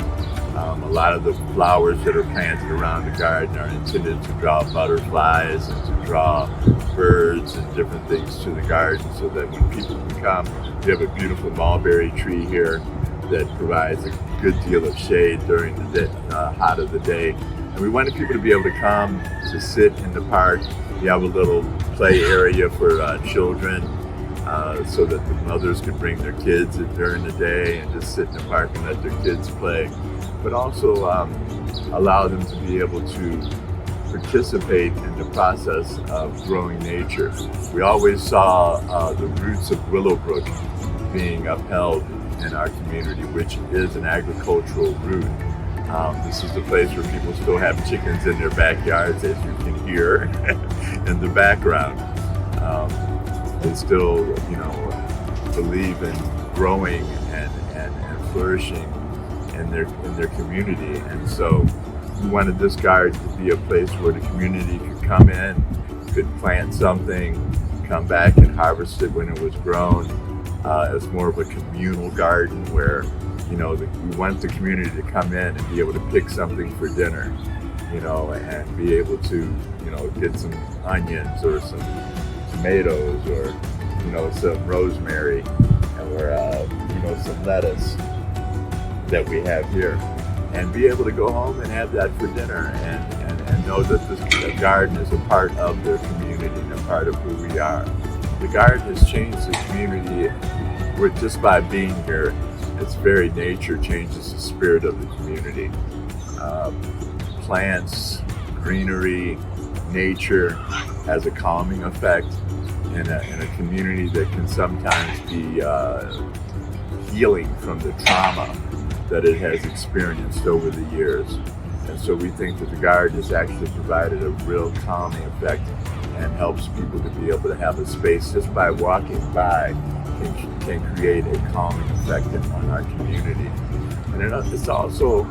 A lot of the flowers that are planted around the garden are intended to draw butterflies and to draw birds and different things to the garden, so that when people can come, we have a beautiful mulberry tree here that provides a good deal of shade during the hot of the day. And we wanted people to be able to come to sit in the park. We have a little play area for children, so that the mothers could bring their kids during the day and just sit in the park and let their kids play, but also allow them to be able to participate in the process of growing nature. We always saw the roots of Willowbrook being upheld in our community, which is an agricultural root. This is the place where people still have chickens in their backyards, as you can hear in the background. They still, believe in growing and flourishing in their community. And so we wanted this garden to be a place where the community could come in, could plant something, come back and harvest it when it was grown. It's more of a communal garden where, we want the community to come in and be able to pick something for dinner, and be able to, get some onions or some tomatoes or, some rosemary or, some lettuce that we have here, and be able to go home and have that for dinner and know that the garden is a part of their community and a part of who we are. The garden has changed the community with just by being here. Its very nature changes the spirit of the community. Plants, greenery, nature has a calming effect in a community that can sometimes be healing from the trauma that it has experienced over the years. And so we think that the garden has actually provided a real calming effect and helps people to be able to have a space just by walking by can create a calming effect on our community. And it also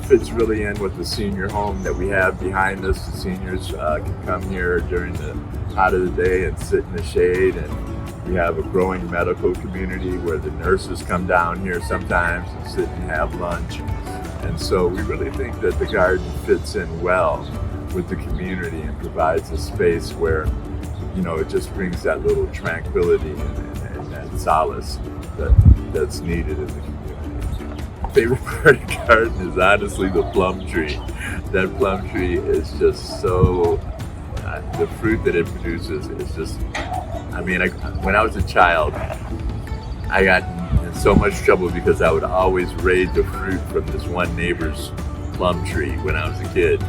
fits really in with the senior home that we have behind us. The seniors can come here during the hot of the day and sit in the shade, and we have a growing medical community where the nurses come down here sometimes and sit and have lunch. And so we really think that the garden fits in well with the community and provides a space where, it just brings that little tranquility and that solace that's needed in the community. Favorite part of the garden is honestly the plum tree. That plum tree is just so, the fruit that it produces is just, when I was a child, I got in so much trouble because I would always raid the fruit from this one neighbor's plum tree when I was a kid.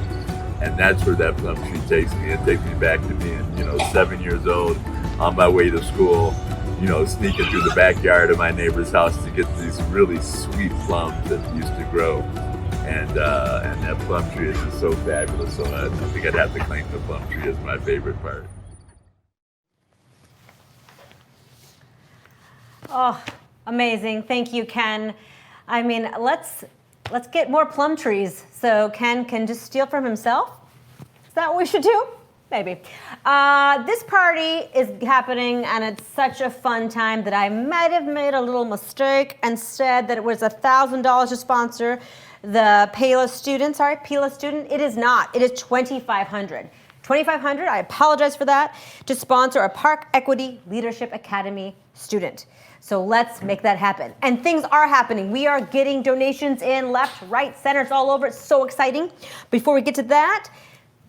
And that's where that plum tree takes me. It takes me back to being, 7 years old, on my way to school, sneaking through the backyard of my neighbor's house to get these really sweet plums that used to grow. And that plum tree is just so fabulous. So I think I'd have to claim the plum tree as my favorite part. Oh, amazing. Thank you, Ken. Let's get more plum trees so Ken can just steal from himself. Is that what we should do? Maybe. This party is happening, and it's such a fun time that I might have made a little mistake and said that it was $1,000 to sponsor the PELA student. Sorry, PELA student. It is not. It is $2,500. $2,500, I apologize for that, to sponsor a Park Equity Leadership Academy student. So let's make that happen. And things are happening. We are getting donations in left, right, center, it's all over. It's so exciting. Before we get to that,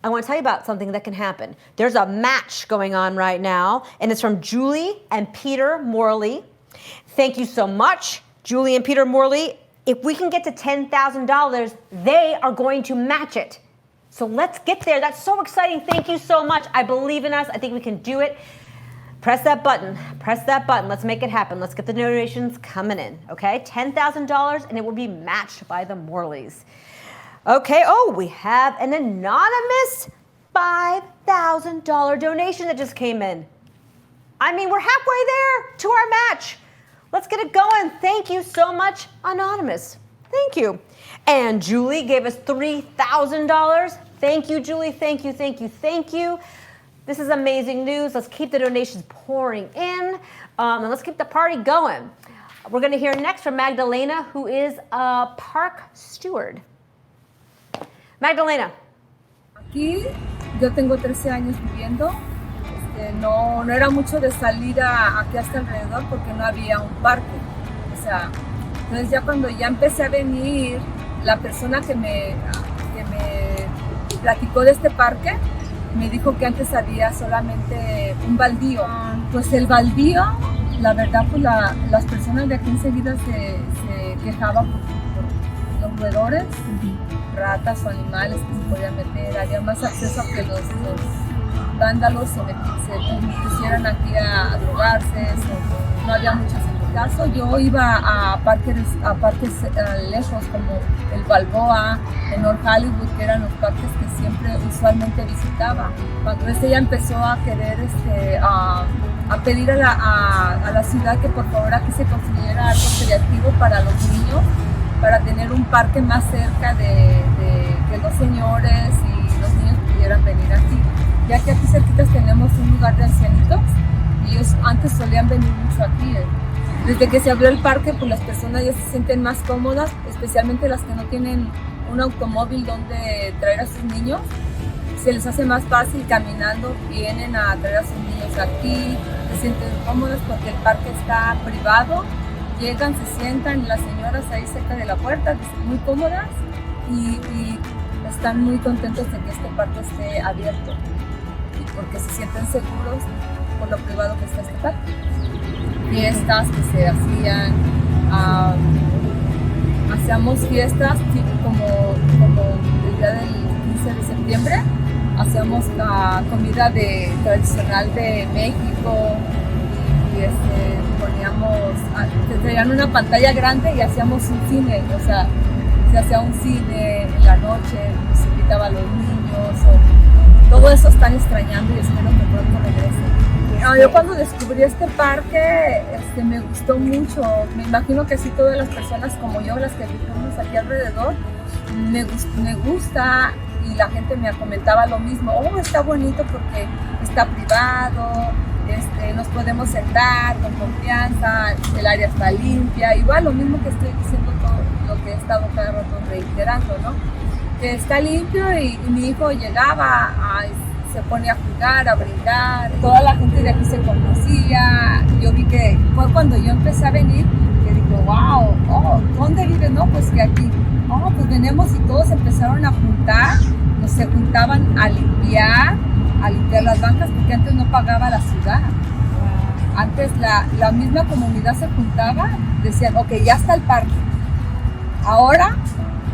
I want to tell you about something that can happen. There's a match going on right now, and it's from Julie and Peter Morley. Thank you so much, Julie and Peter Morley. If we can get to $10,000, they are going to match it. So let's get there. That's so exciting. Thank you so much. I believe in us. I think we can do it. Press that button. Press that button. Let's make it happen. Let's get the donations coming in, okay? $10,000, and it will be matched by the Morleys. Okay, oh, we have an anonymous $5,000 donation that just came in. I mean, we're halfway there to our match. Let's get it going. Thank you so much, Anonymous. Thank you. And Julie gave us $3,000. Thank you, Julie. Thank you, thank you, thank you. This is amazing news. Let's keep the donations pouring in, and let's keep the party going. We're going to hear next from Magdalena, who is a park steward. Magdalena. Aquí yo tengo 13 años viviendo. No era mucho de salir aquí hasta alrededor porque no había un parque. O sea, entonces ya cuando ya empecé a venir, la persona que me platicó de este parque me dijo que antes había solamente un baldío. Pues el baldío, la verdad, pues las personas de aquí enseguida se quejaban por los roedores, ratas o animales que se podían meter. Había más acceso a que los vándalos se pusieran aquí a drogarse. No había muchas en mi caso. Yo iba a parques lejos como el Balboa, en North Hollywood, que eran los parques que siempre usualmente visitaba. Cuando ya empezó a querer a pedir a la ciudad que por favor aquí se construyera algo creativo para los niños, para tener un parque más cerca de que los señores y los niños pudieran venir aquí. Ya que aquí cerquitas tenemos un lugar de ancianitos y ellos antes solían venir mucho aquí. Desde que se abrió el parque, pues las personas ya se sienten más cómodas, especialmente las que no tienen un automóvil donde traer a sus niños. Se les hace más fácil caminando, vienen a traer a sus niños aquí, se sienten cómodas porque el parque está privado. Llegan, se sientan, las señoras ahí cerca de la puerta, muy cómodas y están muy contentos de que este parque esté abierto porque se sienten seguros por lo privado que está este parque. Fiestas que se hacían, hacíamos fiestas como el día del 15 de septiembre, hacíamos comida tradicional de México y poníamos, se traían una pantalla grande y hacíamos un cine, o sea, se hacía un cine en la noche, se invitaba a los niños, todo eso están extrañando y espero que pronto regrese. Yo cuando descubrí este parque me gustó mucho, me imagino que así todas las personas como yo, las que vivimos aquí alrededor, me gusta y la gente me comentaba lo mismo, está bonito porque está privado, nos podemos sentar con confianza, el área está limpia, igual lo mismo que estoy diciendo todo lo que he estado cada rato reiterando, ¿no? Que está limpio y mi hijo llegaba, se ponía a jugar, a brincar, toda la gente de aquí se conocía. Yo vi que fue cuando yo empecé a venir que dije, wow, ¿dónde vives? No, pues que aquí, pues venimos y todos empezaron a juntar, se juntaban a limpiar las bancas porque antes no pagaba la ciudad. Antes la misma comunidad se juntaba, decían, ok, ya está el parque, ahora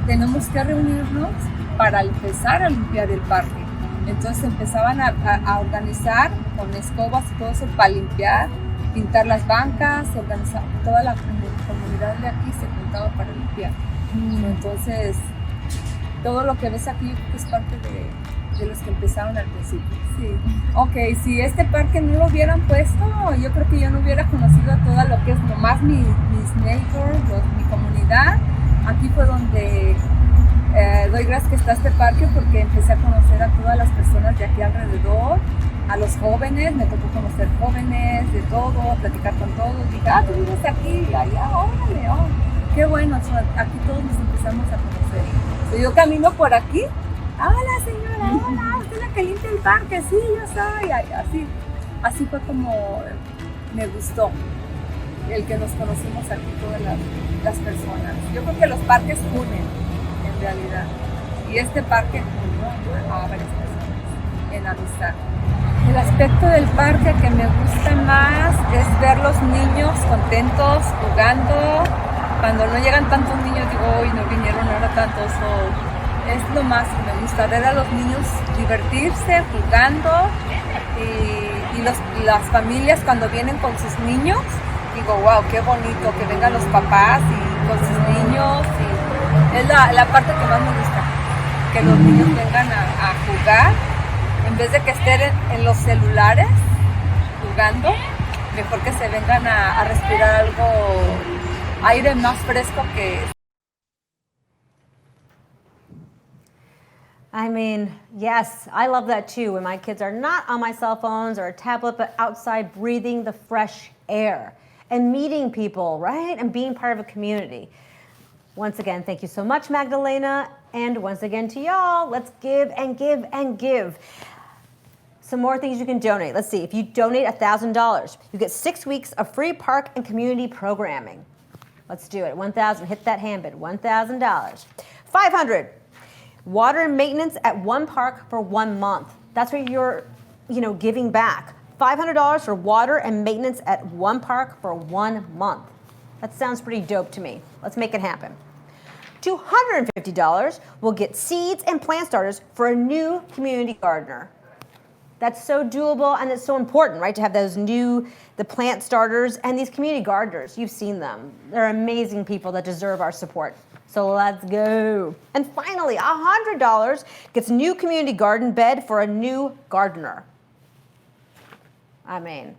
tenemos que reunirnos para empezar a limpiar el parque. Entonces empezaban a organizar con escobas y todo eso para limpiar, pintar las bancas, organizar, toda la comunidad de aquí se juntaba para limpiar. Entonces, todo lo que ves aquí es parte de los que empezaron al principio. Sí. Ok, si este parque no lo hubieran puesto, yo creo que yo no hubiera conocido a toda lo que es nomás mis neighbors, mi comunidad. Aquí fue donde Doy gracias que está este parque porque empecé a conocer a todas las personas de aquí alrededor, a los jóvenes, me tocó conocer jóvenes, de todo, platicar con todos. Dije, tú vives aquí, allá, órale, oh, qué bueno, aquí todos nos empezamos a conocer. So, yo camino por aquí, hola señora, hola, usted es la que limpia el parque, sí, yo soy, así fue como me gustó el que nos conocimos aquí todas las personas. Yo creo que los parques unen, en realidad, y este parque unió a varias personas en amistad. El aspecto del parque que me gusta más es ver los niños contentos, jugando. Cuando no llegan tantos niños, digo, hoy no vinieron ahora tantos. Es lo más que me gusta, ver a los niños divertirse, jugando. Y las familias cuando vienen con sus niños, digo, wow, qué bonito que vengan los papás y con sus niños. Y es la parte que más me gusta, que los niños vengan a jugar. En vez de que estén en los celulares jugando, mejor que se vengan a respirar algo, aire más fresco que... I mean, yes, I love that too. When my kids are not on my cell phones or a tablet, but outside breathing the fresh air and meeting people, right? And being part of a community. Once again, thank you so much, Magdalena. And once again to y'all, let's give and give and give. Some more things you can donate. Let's see, if you donate $1,000, you get 6 weeks of free park and community programming. Let's do it. 1,000, hit that hand bid, $1,000. 500, water and maintenance at one park for 1 month. That's what you're, giving back. $500 for water and maintenance at one park for 1 month. That sounds pretty dope to me. Let's make it happen. $250 will get seeds and plant starters for a new community gardener. That's so doable, and it's so important, right, to have the plant starters and these community gardeners. You've seen them. They're amazing people that deserve our support. So let's go. And finally, $100 gets new community garden bed for a new gardener. I mean,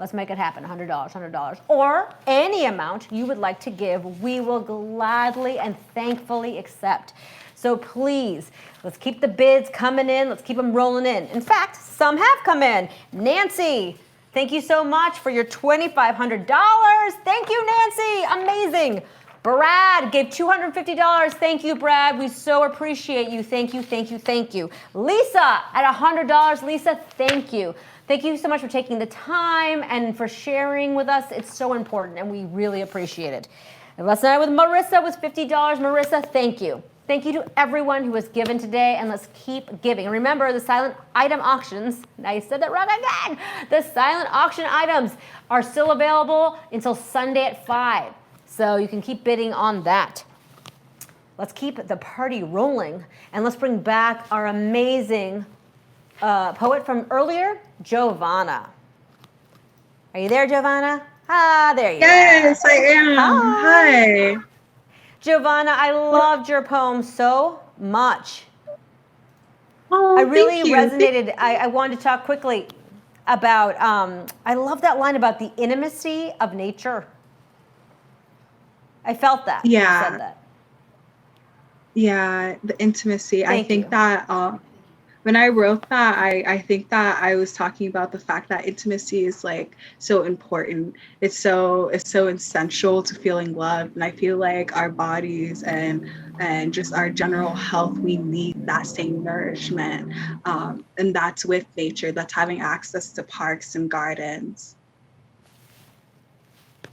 let's make it happen, $100, $100. Or any amount you would like to give, we will gladly and thankfully accept. So please, let's keep the bids coming in. Let's keep them rolling in. In fact, some have come in. Nancy, thank you so much for your $2,500. Thank you, Nancy. Amazing. Brad gave $250. Thank you, Brad. We so appreciate you. Thank you, thank you, thank you. Lisa at $100. Lisa, thank you. Thank you so much for taking the time and for sharing with us. It's so important, and we really appreciate it. And last night with Marissa was $50. Marissa, thank you. Thank you to everyone who has given today, and let's keep giving. And remember, the silent item auctions, I said that wrong again. The silent auction items are still available until Sunday at 5. So you can keep bidding on that. Let's keep the party rolling, and let's bring back our amazing poet from earlier, Giovanna. Are you there, Giovanna? There you are. Yes, I am. Hi. Giovanna, I loved your poem so much. Oh, I really thank you. resonated. I wanted to talk quickly about, I love that line about the intimacy of nature. I felt that. when you Yeah, said that. yeah, the intimacy. I Thank think you. that when I wrote that, I think that I was talking about the fact that intimacy is like so important. It's so essential to feeling loved, and I feel like our bodies and just our general health, we need that same nourishment, and that's with nature. That's having access to parks and gardens.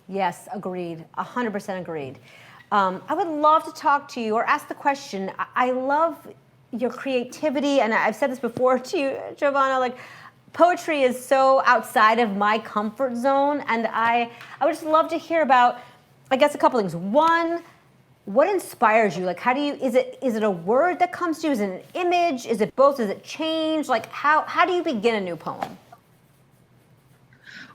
Yes, agreed. 100% agreed. I would love to talk to you or ask the question. I love your creativity, and I've said this before to you, Giovanna, like poetry is so outside of my comfort zone, and I would just love to hear about, I guess, a couple things. One, what inspires you? Like, how do you, is it a word that comes to you? Is it an image? Is it both? Does it change? Like, how do you begin a new poem?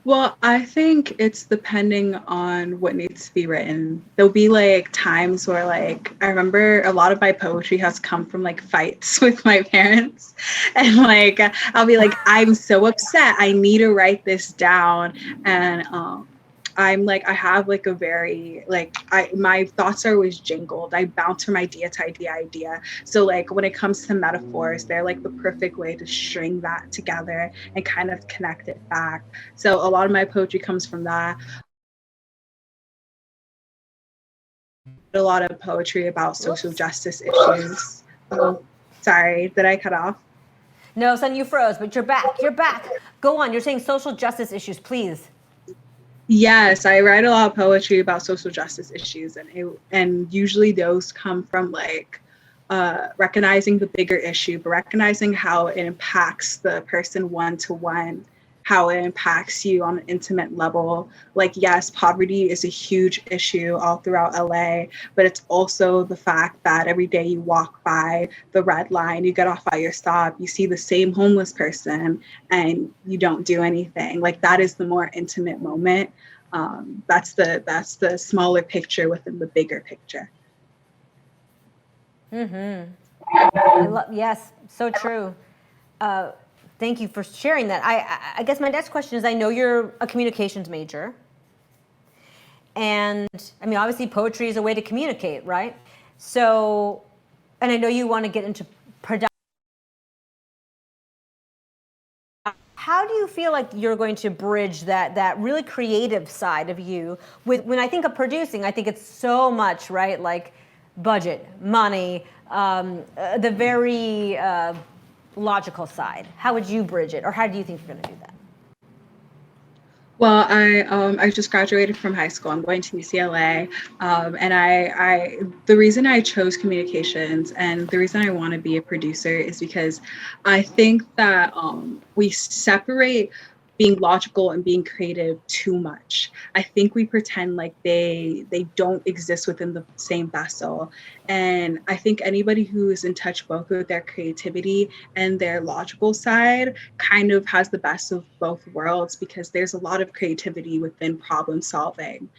Well, I think it's depending on what needs to be written. There'll be like times where like I remember a lot of my poetry has come from like fights with my parents. And like I'll be like, I'm so upset. I need to write this down. And I'm like, I have like a very, like, my thoughts are always jingled. I bounce from idea to idea. So like when it comes to metaphors, they're like the perfect way to string that together and kind of connect it back. So a lot of my poetry comes from that. A lot of poetry about social justice issues. Oh, sorry, did I cut off? No, son, you froze, but you're back. You're back. Go on. You're saying social justice issues, please. Yes, I write a lot of poetry about social justice issues, and usually those come from like recognizing the bigger issue, but recognizing how it impacts the person one to one, how it impacts you on an intimate level. Like, yes, poverty is a huge issue all throughout LA, but it's also the fact that every day you walk by the red line, you get off at your stop, you see the same homeless person and you don't do anything. Like, that is the more intimate moment. That's the smaller picture within the bigger picture. Yes, so true. Thank you for sharing that. I guess my next question is, I know you're a communications major. And I mean, obviously poetry is a way to communicate, right? So, and I know you want to get into production. How do you feel like you're going to bridge that really creative side of you with, when I think of producing, I think it's so much, right? Like budget, money, the very logical side. How would you bridge it, or how do you think you're going to do that? Well, I just graduated from high school. I'm going to UCLA, and I the reason I chose communications and the reason I want to be a producer is because I think that we separate being logical and being creative too much. I think we pretend like they don't exist within the same vessel. And I think anybody who is in touch both with their creativity and their logical side kind of has the best of both worlds, because there's a lot of creativity within problem solving.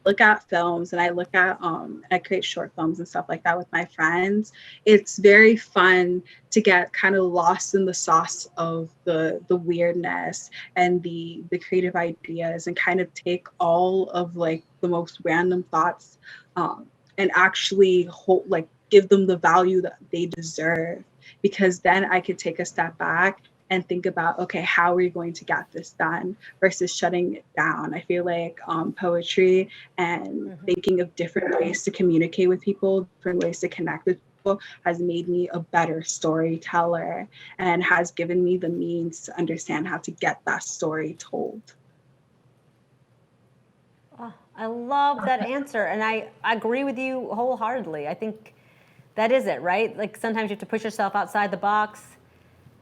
Look at films and I look at I create short films and stuff like that with my friends. It's very fun to get kind of lost in the sauce of the weirdness and the creative ideas, and kind of take all of like the most random thoughts and actually give them the value that they deserve, because then I could take a step back and think about, okay, how are we going to get this done, versus shutting it down. I feel like poetry and thinking of different ways to communicate with people, different ways to connect with people, has made me a better storyteller and has given me the means to understand how to get that story told. Oh, I love that answer, and I agree with you wholeheartedly. I think that is it, right? Like sometimes you have to push yourself outside the box.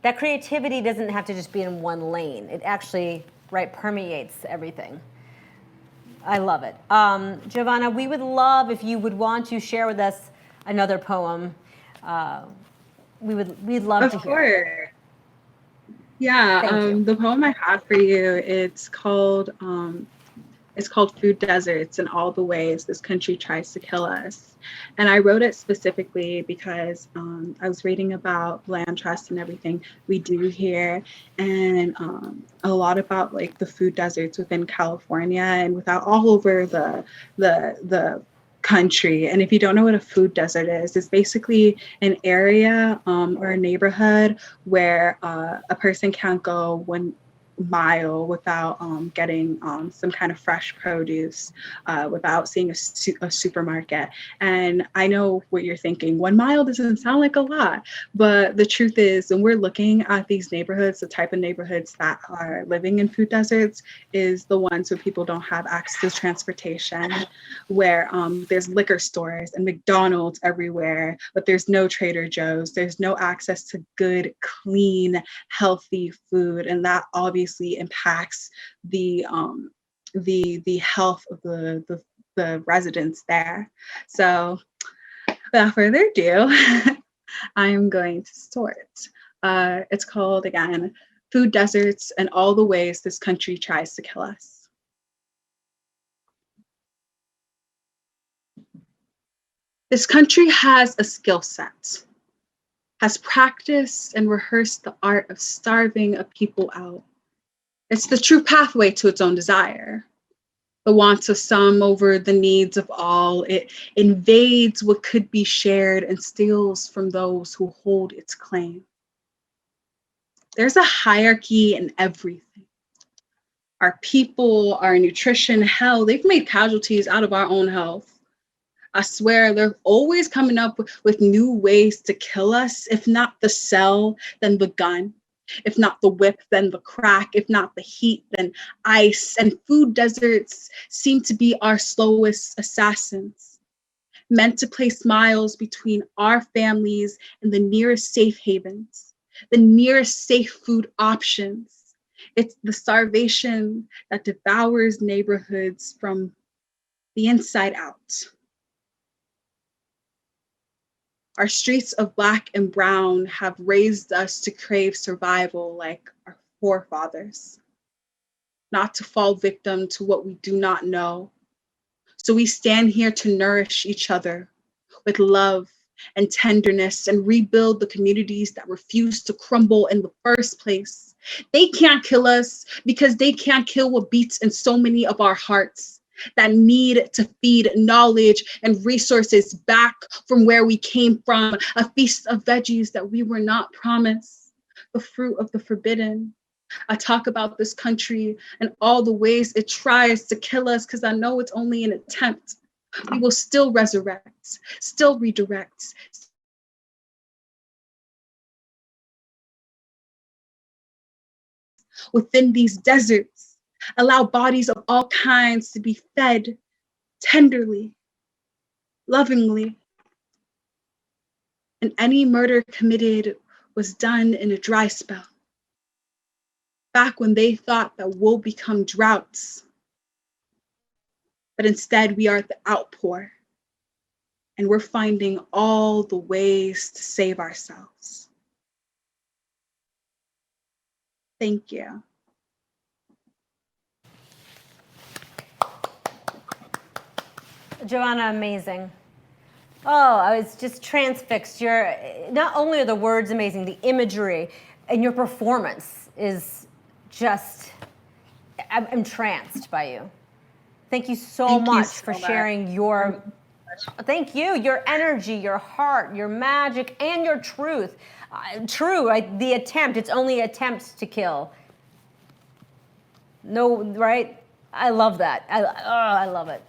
That creativity doesn't have to just be in one lane. It actually, right, permeates everything. I love it. Giovanna, we would love if you would want to share with us another poem. We'd love to hear. Of course. Yeah, the poem I had for you, it's called Food Deserts and All the Ways This Country Tries to Kill Us. And I wrote it specifically because I was reading about land trust and everything we do here, and a lot about like the food deserts within California and without all over the country. And if you don't know what a food desert is, it's basically an area or a neighborhood where a person can't go 1 mile without getting some kind of fresh produce, without seeing a supermarket. And I know what you're thinking, 1 mile doesn't sound like a lot, but the truth is, when we're looking at these neighborhoods, the type of neighborhoods that are living in food deserts is the ones where people don't have access to transportation, where there's liquor stores and McDonald's everywhere, but there's no Trader Joe's, there's no access to good, clean, healthy food, and that obviously impacts the health of the residents there. So without further ado, I'm going to start. It's called, again, Food Deserts and All the Ways This Country Tries to Kill Us. This country has a skill set, has practiced and rehearsed the art of starving a people out. It's the true pathway to its own desire. the wants of some over the needs of all. It invades what could be shared and steals from those who hold its claim. There's a hierarchy in everything. Our people, our nutrition, hell, they've made casualties out of our own health. I swear they're always coming up with new ways to kill us. If not the cell, then the gun. If not the whip, then the crack. If not the heat, then ice. And food deserts seem to be our slowest assassins, meant to place miles between our families and the nearest safe havens, the nearest safe food options. It's the starvation that devours neighborhoods from the inside out. Our streets of Black and brown have raised us to crave survival like our forefathers, not to fall victim to what we do not know. So we stand here to nourish each other with love and tenderness and rebuild the communities that refuse to crumble in the first place. They can't kill us because they can't kill what beats in so many of our hearts that need to feed knowledge and resources back from where we came from, a feast of veggies that we were not promised, the fruit of the forbidden. I talk about this country and all the ways it tries to kill us because I know it's only an attempt. We will still resurrect, still redirect. Within these deserts, allow bodies of all kinds to be fed tenderly, lovingly. And any murder committed was done in a dry spell, back when they thought that we'll become droughts. But instead, we are the outpour, and we're finding all the ways to save ourselves. Thank you. Joanna, amazing. Oh, I was just transfixed. Not only are the words amazing, the imagery and your performance is just, I'm entranced by you. Thank you so much for sharing your, thank you, your energy, your heart, your magic, and your truth. The attempt, it's only attempts to kill. No, right? I love that. I love it.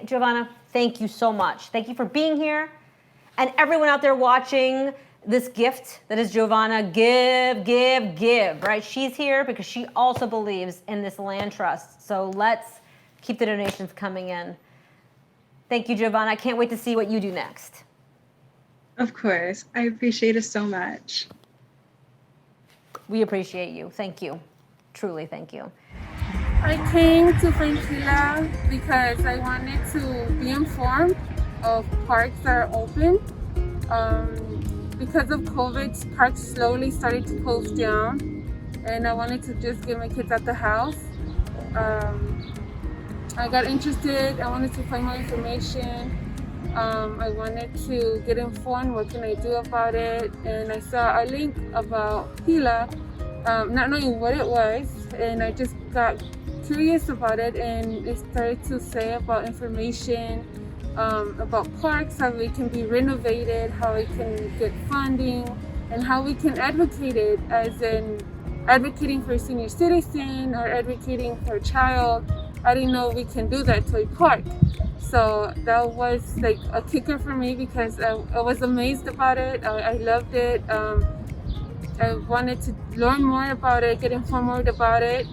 Giovanna, thank you so much. Thank you for being here. And everyone out there watching this gift that is Giovanna, give, right? She's here because she also believes in this land trust. So let's keep the donations coming in. Thank you, Giovanna. I can't wait to see what you do next. Of course. I appreciate it so much. We appreciate you. Thank you. Truly, thank you. I came to Tranquila because I wanted to be informed of parks that are open. Because of COVID, parks slowly started to close down, and I wanted to just get my kids out the house. I got interested. I wanted to find more information. I wanted to get informed. What can I do about it? And I saw a link about Pila, not knowing what it was, and I just got curious about it, and it started to say about information about parks, how they can be renovated, how we can get funding, and how we can advocate it, as in advocating for a senior citizen or advocating for a child. I didn't know we can do that to a park. So that was like a kicker for me because I was amazed about it. I loved it. I wanted to learn more about it, get informed about it.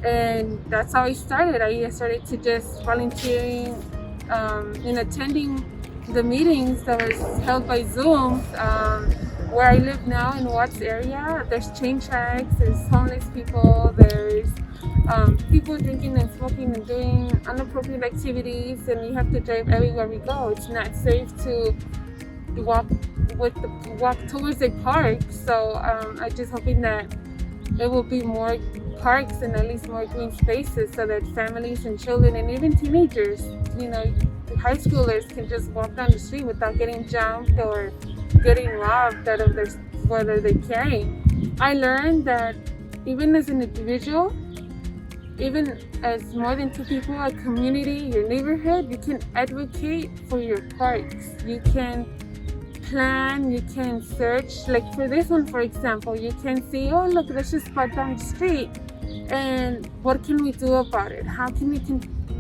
And that's how I started. I started to just volunteering and attending the meetings that was held by Zoom. Where I live now in Watts area, there's chain tracks, there's homeless people, there's people drinking and smoking and doing inappropriate activities, and we have to drive everywhere we go. It's not safe to walk towards a park. So I'm just hoping that there will be more parks and at least more green spaces so that families and children and even teenagers, high schoolers can just walk down the street without getting jumped or getting robbed out of whatever they're carrying. I learned that even as an individual, even as more than 2 people, a community, your neighborhood, you can advocate for your parks. You can plan, you can search. Like for this one, for example, you can see, oh look, there's a spot down the street, and what can we do about it? How can we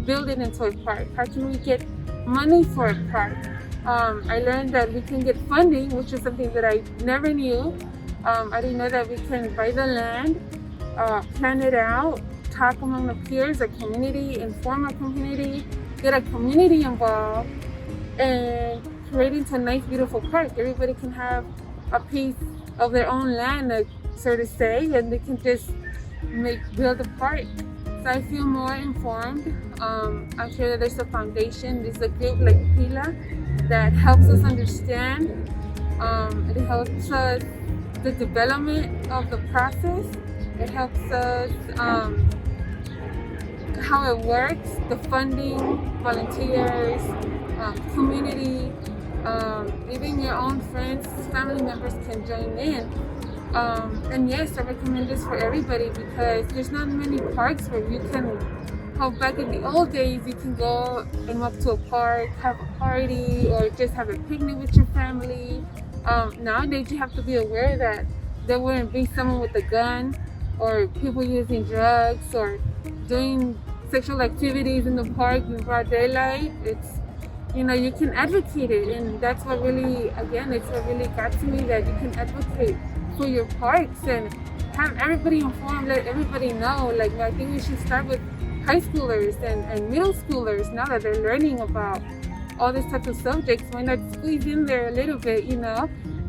build it into a park? How can we get money for a park? I learned that we can get funding, which is something that I never knew. I didn't know that we can buy the land, plan it out, talk among the peers, a community, inform a community, get a community involved, and create into a nice, beautiful park. Everybody can have a piece of their own land, so to say, and they can just build a park. So I feel more informed. I'm sure that there's a foundation, there's a group like PILA that helps us understand. It helps us the development of the process. It helps us how it works, the funding, volunteers, community, even your own friends, family members can join in. And yes, I recommend this for everybody because there's not many parks where you can, how back in the old days, you can go and walk to a park, have a party, or just have a picnic with your family. Nowadays, you have to be aware that there wouldn't be someone with a gun or people using drugs or doing sexual activities in the park in broad daylight. It's, you can advocate it, and that's what really, again, it's what really got to me, that you can advocate for your parks and have everybody informed, let everybody know. Like, I think we should start with high schoolers and middle schoolers now that they're learning about all these types of subjects. Why not squeeze in there a little bit,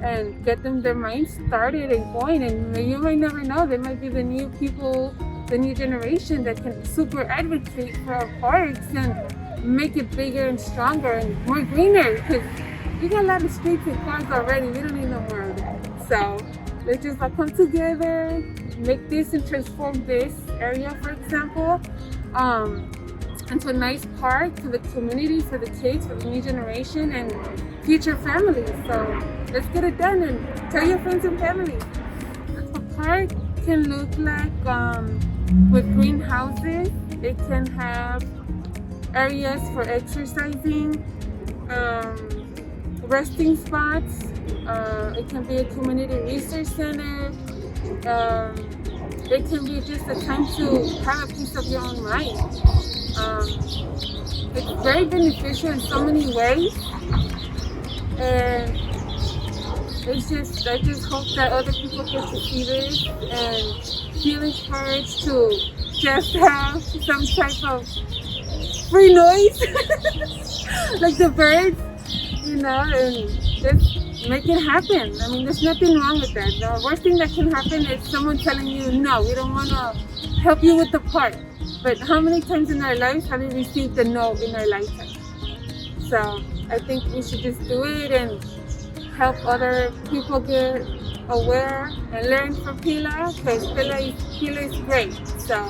and get them their minds started and going. And you might never know, they might be the new people, the new generation that can super advocate for our parks and make it bigger and stronger and more greener, because we got a lot of streets and parks already. We don't need no more of that. So let's just come together, make this and transform this area, for example, into a nice park for the community, for the kids, for the new generation and future families. So let's get it done and tell your friends and family. A park can look like with greenhouses. It can have areas for exercising, resting spots. It can be a community research center. It can be just a time to have a piece of your own mind. It's very beneficial in so many ways, and I just hope that other people get to see this and feel encouraged to just have some type of free noise, like the birds, and just make it happen. I mean, there's nothing wrong with that. The worst thing that can happen is someone telling you, no, we don't want to help you with the park. But how many times in our lives have we received a no in our lifetime? So I think we should just do it and help other people get aware and learn from PILA, because PILA is great. So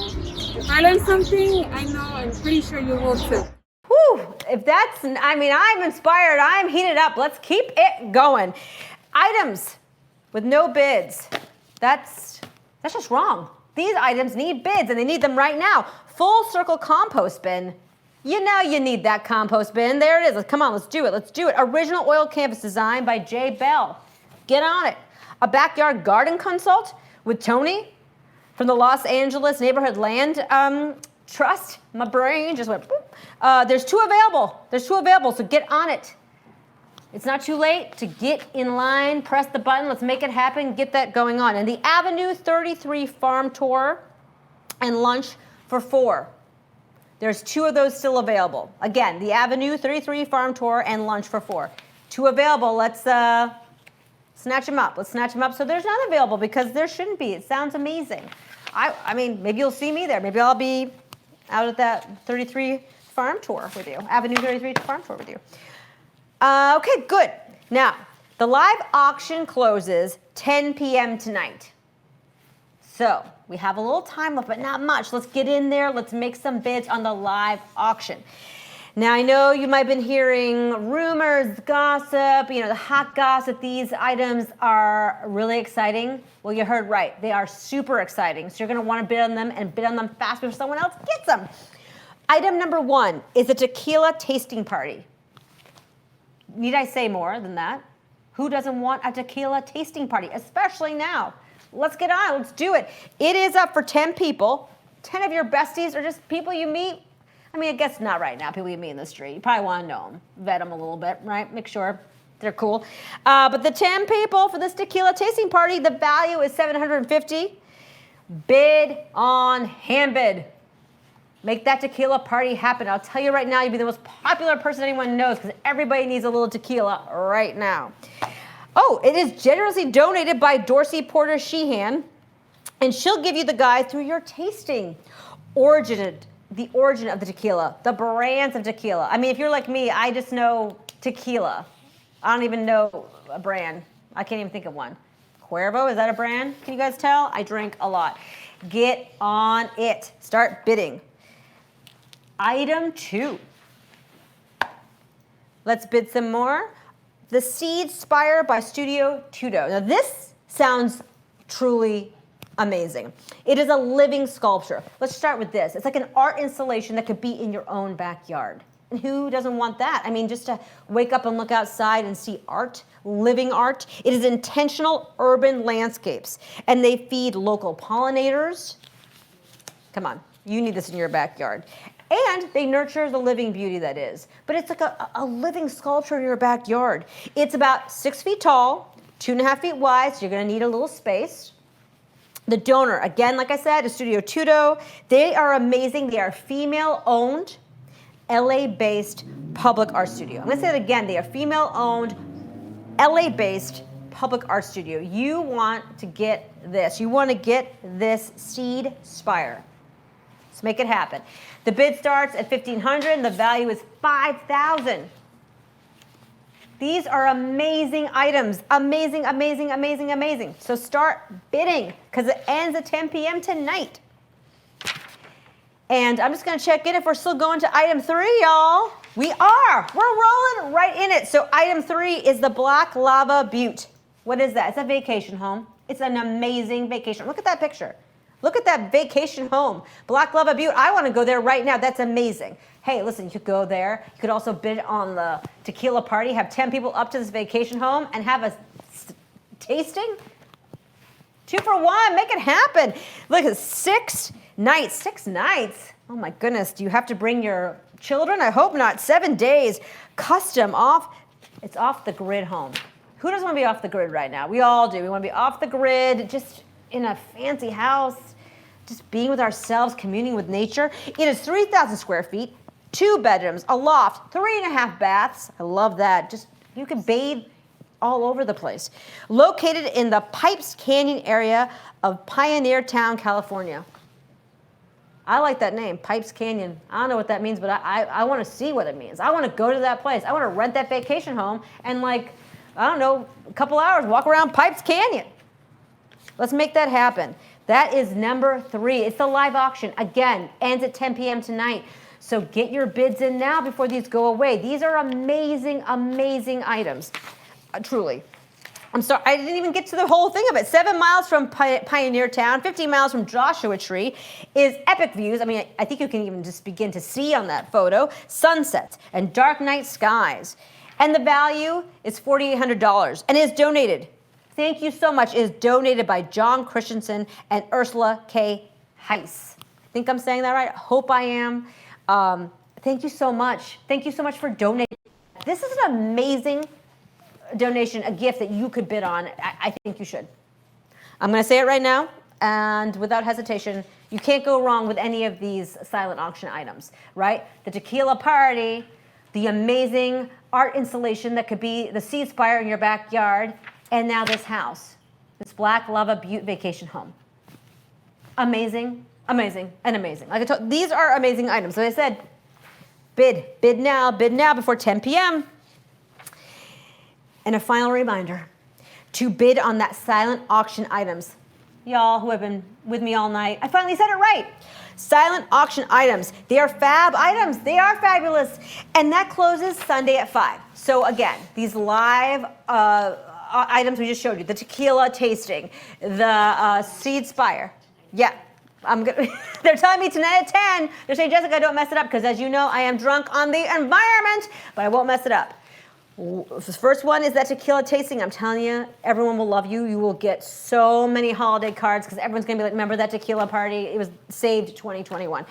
if I learn something, I know I'm pretty sure you will too. Whew, I'm inspired, I'm heated up. Let's keep it going. Items with no bids. That's just wrong. These items need bids, and they need them right now. Full circle compost bin. You know you need that compost bin. There it is. Come on, let's do it. Let's do it. Original oil canvas design by Jay Bell. Get on it. A backyard garden consult with Tony from the Los Angeles Neighborhood Land Trust. My brain just went boop. There's two available, so get on it. It's not too late to get in line, press the button, let's make it happen, get that going on. And the Avenue 33 farm tour and lunch for 4. There's 2 of those still available. Again, the Avenue 33 farm tour and lunch for 4. 2 available, let's snatch them up. Let's snatch them up. So there's none available because there shouldn't be. It sounds amazing. I mean, maybe you'll see me there. Maybe I'll be out at that 33 farm tour with you, Avenue 33 farm tour with you. Okay, good. Now, the live auction closes 10 p.m. tonight. So we have a little time left, but not much. Let's get in there. Let's make some bids on the live auction. Now, I know you might have been hearing rumors, gossip, the hot gossip. These items are really exciting. Well, you heard right. They are super exciting. So you're going to want to bid on them and bid on them fast before someone else gets them. Item number 1 is a tequila tasting party. Need I say more than that? Who doesn't want a tequila tasting party, especially now? Let's get on. Let's do it. It is up for 10 people. 10 of your besties or just people you meet. I mean, I guess not right now, people you meet in the street. You probably want to know them, vet them a little bit, right? Make sure they're cool. But the 10 people for this tequila tasting party, the value is $750. Bid on hand bid. Make that tequila party happen. I'll tell you right now, you'll be the most popular person anyone knows because everybody needs a little tequila right now. Oh, it is generously donated by Dorsey Porter Sheehan, and she'll give you the guide through your tasting. The origin of the tequila, the brands of tequila. I mean, if you're like me, I just know tequila. I don't even know a brand. I can't even think of one. Cuervo, is that a brand? Can you guys tell? I drink a lot. Get on it. Start bidding. Item 2. Let's bid some more. The Seed Spire by Studio Tudo. Now this sounds truly amazing. It is a living sculpture. Let's start with this. It's like an art installation that could be in your own backyard. And who doesn't want that? I mean, just to wake up and look outside and see art, living art. It is intentional urban landscapes, and they feed local pollinators. Come on, you need this in your backyard. And they nurture the living beauty that is. But it's like a living sculpture in your backyard. It's about 6 feet tall, 2.5 feet wide, so you're gonna need a little space. The donor, again, like I said, is Studio Tudo. They are amazing. They are female-owned, LA-based public art studio. I'm gonna say it again. They are female-owned, LA-based public art studio. You want to get this. You want to get this Seed Spire. Let's make it happen. The bid starts at $1,500 and the value is $5,000. These are amazing items. Amazing, amazing, amazing, amazing. So start bidding because it ends at 10 p.m. tonight. And I'm just going to check in if we're still going to item 3, y'all. We are. We're rolling right in it. So item 3 is the Black Lava Butte. What is that? It's a vacation home. It's an amazing vacation. Look at that picture. Look at that vacation home. Black Lava Butte. I want to go there right now. That's amazing. Hey, listen, you could go there. You could also bid on the tequila party, have 10 people up to this vacation home and have a tasting. 2 for 1. Make it happen. Look at 6 nights. 6 nights. Oh my goodness. Do you have to bring your children? I hope not. 7 days. Custom off. It's off the grid home. Who doesn't want to be off the grid right now? We all do. We want to be off the grid, just in a fancy house, just being with ourselves, communing with nature. It is 3,000 square feet, 2 bedrooms, a loft, 3.5 baths. I love that. Just you can bathe all over the place. Located in the Pipes Canyon area of Pioneer Town, California. I like that name, Pipes Canyon. I don't know what that means, but I want to see what it means. I want to go to that place. I want to rent that vacation home and I don't know, a couple hours, walk around Pipes Canyon. Let's make that happen. That is number 3. It's the live auction. Again, ends at 10 p.m. tonight. So get your bids in now before these go away. These are amazing, amazing items. Truly. I'm sorry, I didn't even get to the whole thing of it. 7 miles from Pioneer Town, 15 miles from Joshua Tree is epic views. I mean, I think you can even just begin to see on that photo sunsets and dark night skies. And the value is $4,800 and is donated. Thank you so much. It is donated by John Christensen and Ursula K. Heiss. I think I'm saying that right. I hope I am. Thank you so much. Thank you so much for donating. This is an amazing donation, a gift that you could bid on. I think you should. I'm going to say it right now, and without hesitation, you can't go wrong with any of these silent auction items, right? The tequila party, the amazing art installation that could be the Seed Spire in your backyard, and now this house, this Black Lava Butte vacation home. Amazing, amazing, and amazing. Like I told, these are amazing items. So I said, bid now before 10 p.m. And a final reminder, to bid on that silent auction items, y'all who have been with me all night. I finally said it right. Silent auction items. They are fab items. They are fabulous. And that closes Sunday at 5. So again, these live items we just showed you, the tequila tasting, the seed spire. Yeah, they're telling me tonight at 10, they're saying, Jessica, don't mess it up, because as you know, I am drunk on the environment, but I won't mess it up. The first one is that tequila tasting. I'm telling you, everyone will love you. You will get so many holiday cards because everyone's going to be like, remember that tequila party? It was saved 2021.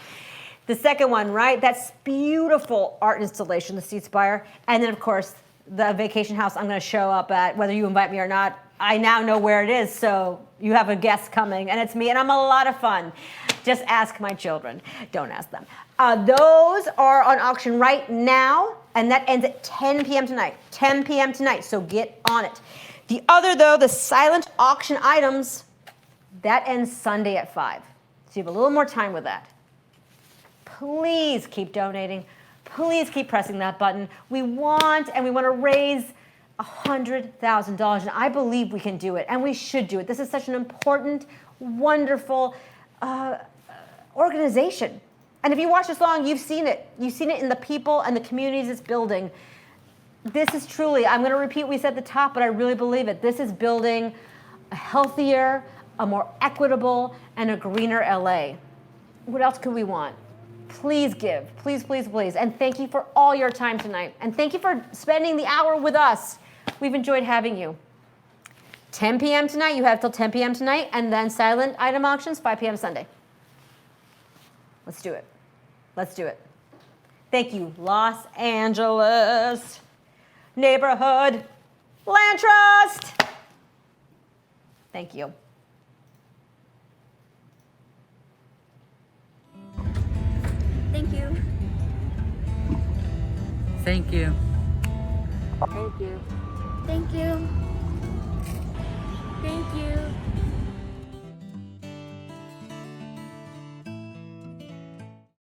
The second one, right? That's beautiful art installation, the Seed Spire. And then, of course, the vacation house I'm going to show up at, whether you invite me or not. I now know where it is, so you have a guest coming, and it's me, and I'm a lot of fun. Just ask my children. Don't ask them. Those are on auction right now, and that ends at 10 p.m. tonight. 10 p.m. tonight, so get on it. The other, though, the silent auction items, that ends Sunday at 5. So you have a little more time with that. Please keep donating. Please keep pressing that button. We want to raise $100,000, and I believe we can do it, and we should do it. This is such an important, wonderful organization. And if you watch this long, you've seen it. You've seen it in the people and the communities it's building. This is truly, I'm going to repeat what we said at the top, but I really believe it. This is building a healthier, a more equitable, and a greener LA. What else could we want? Please give. Please, please, please. And thank you for all your time tonight. And thank you for spending the hour with us. We've enjoyed having you. 10 p.m. tonight. You have till 10 p.m. tonight. And then silent item auctions, 5 p.m. Sunday. Let's do it. Let's do it. Thank you, Los Angeles Neighborhood Land Trust. Thank you. Thank you. Thank you. Thank you. Thank you. Thank you.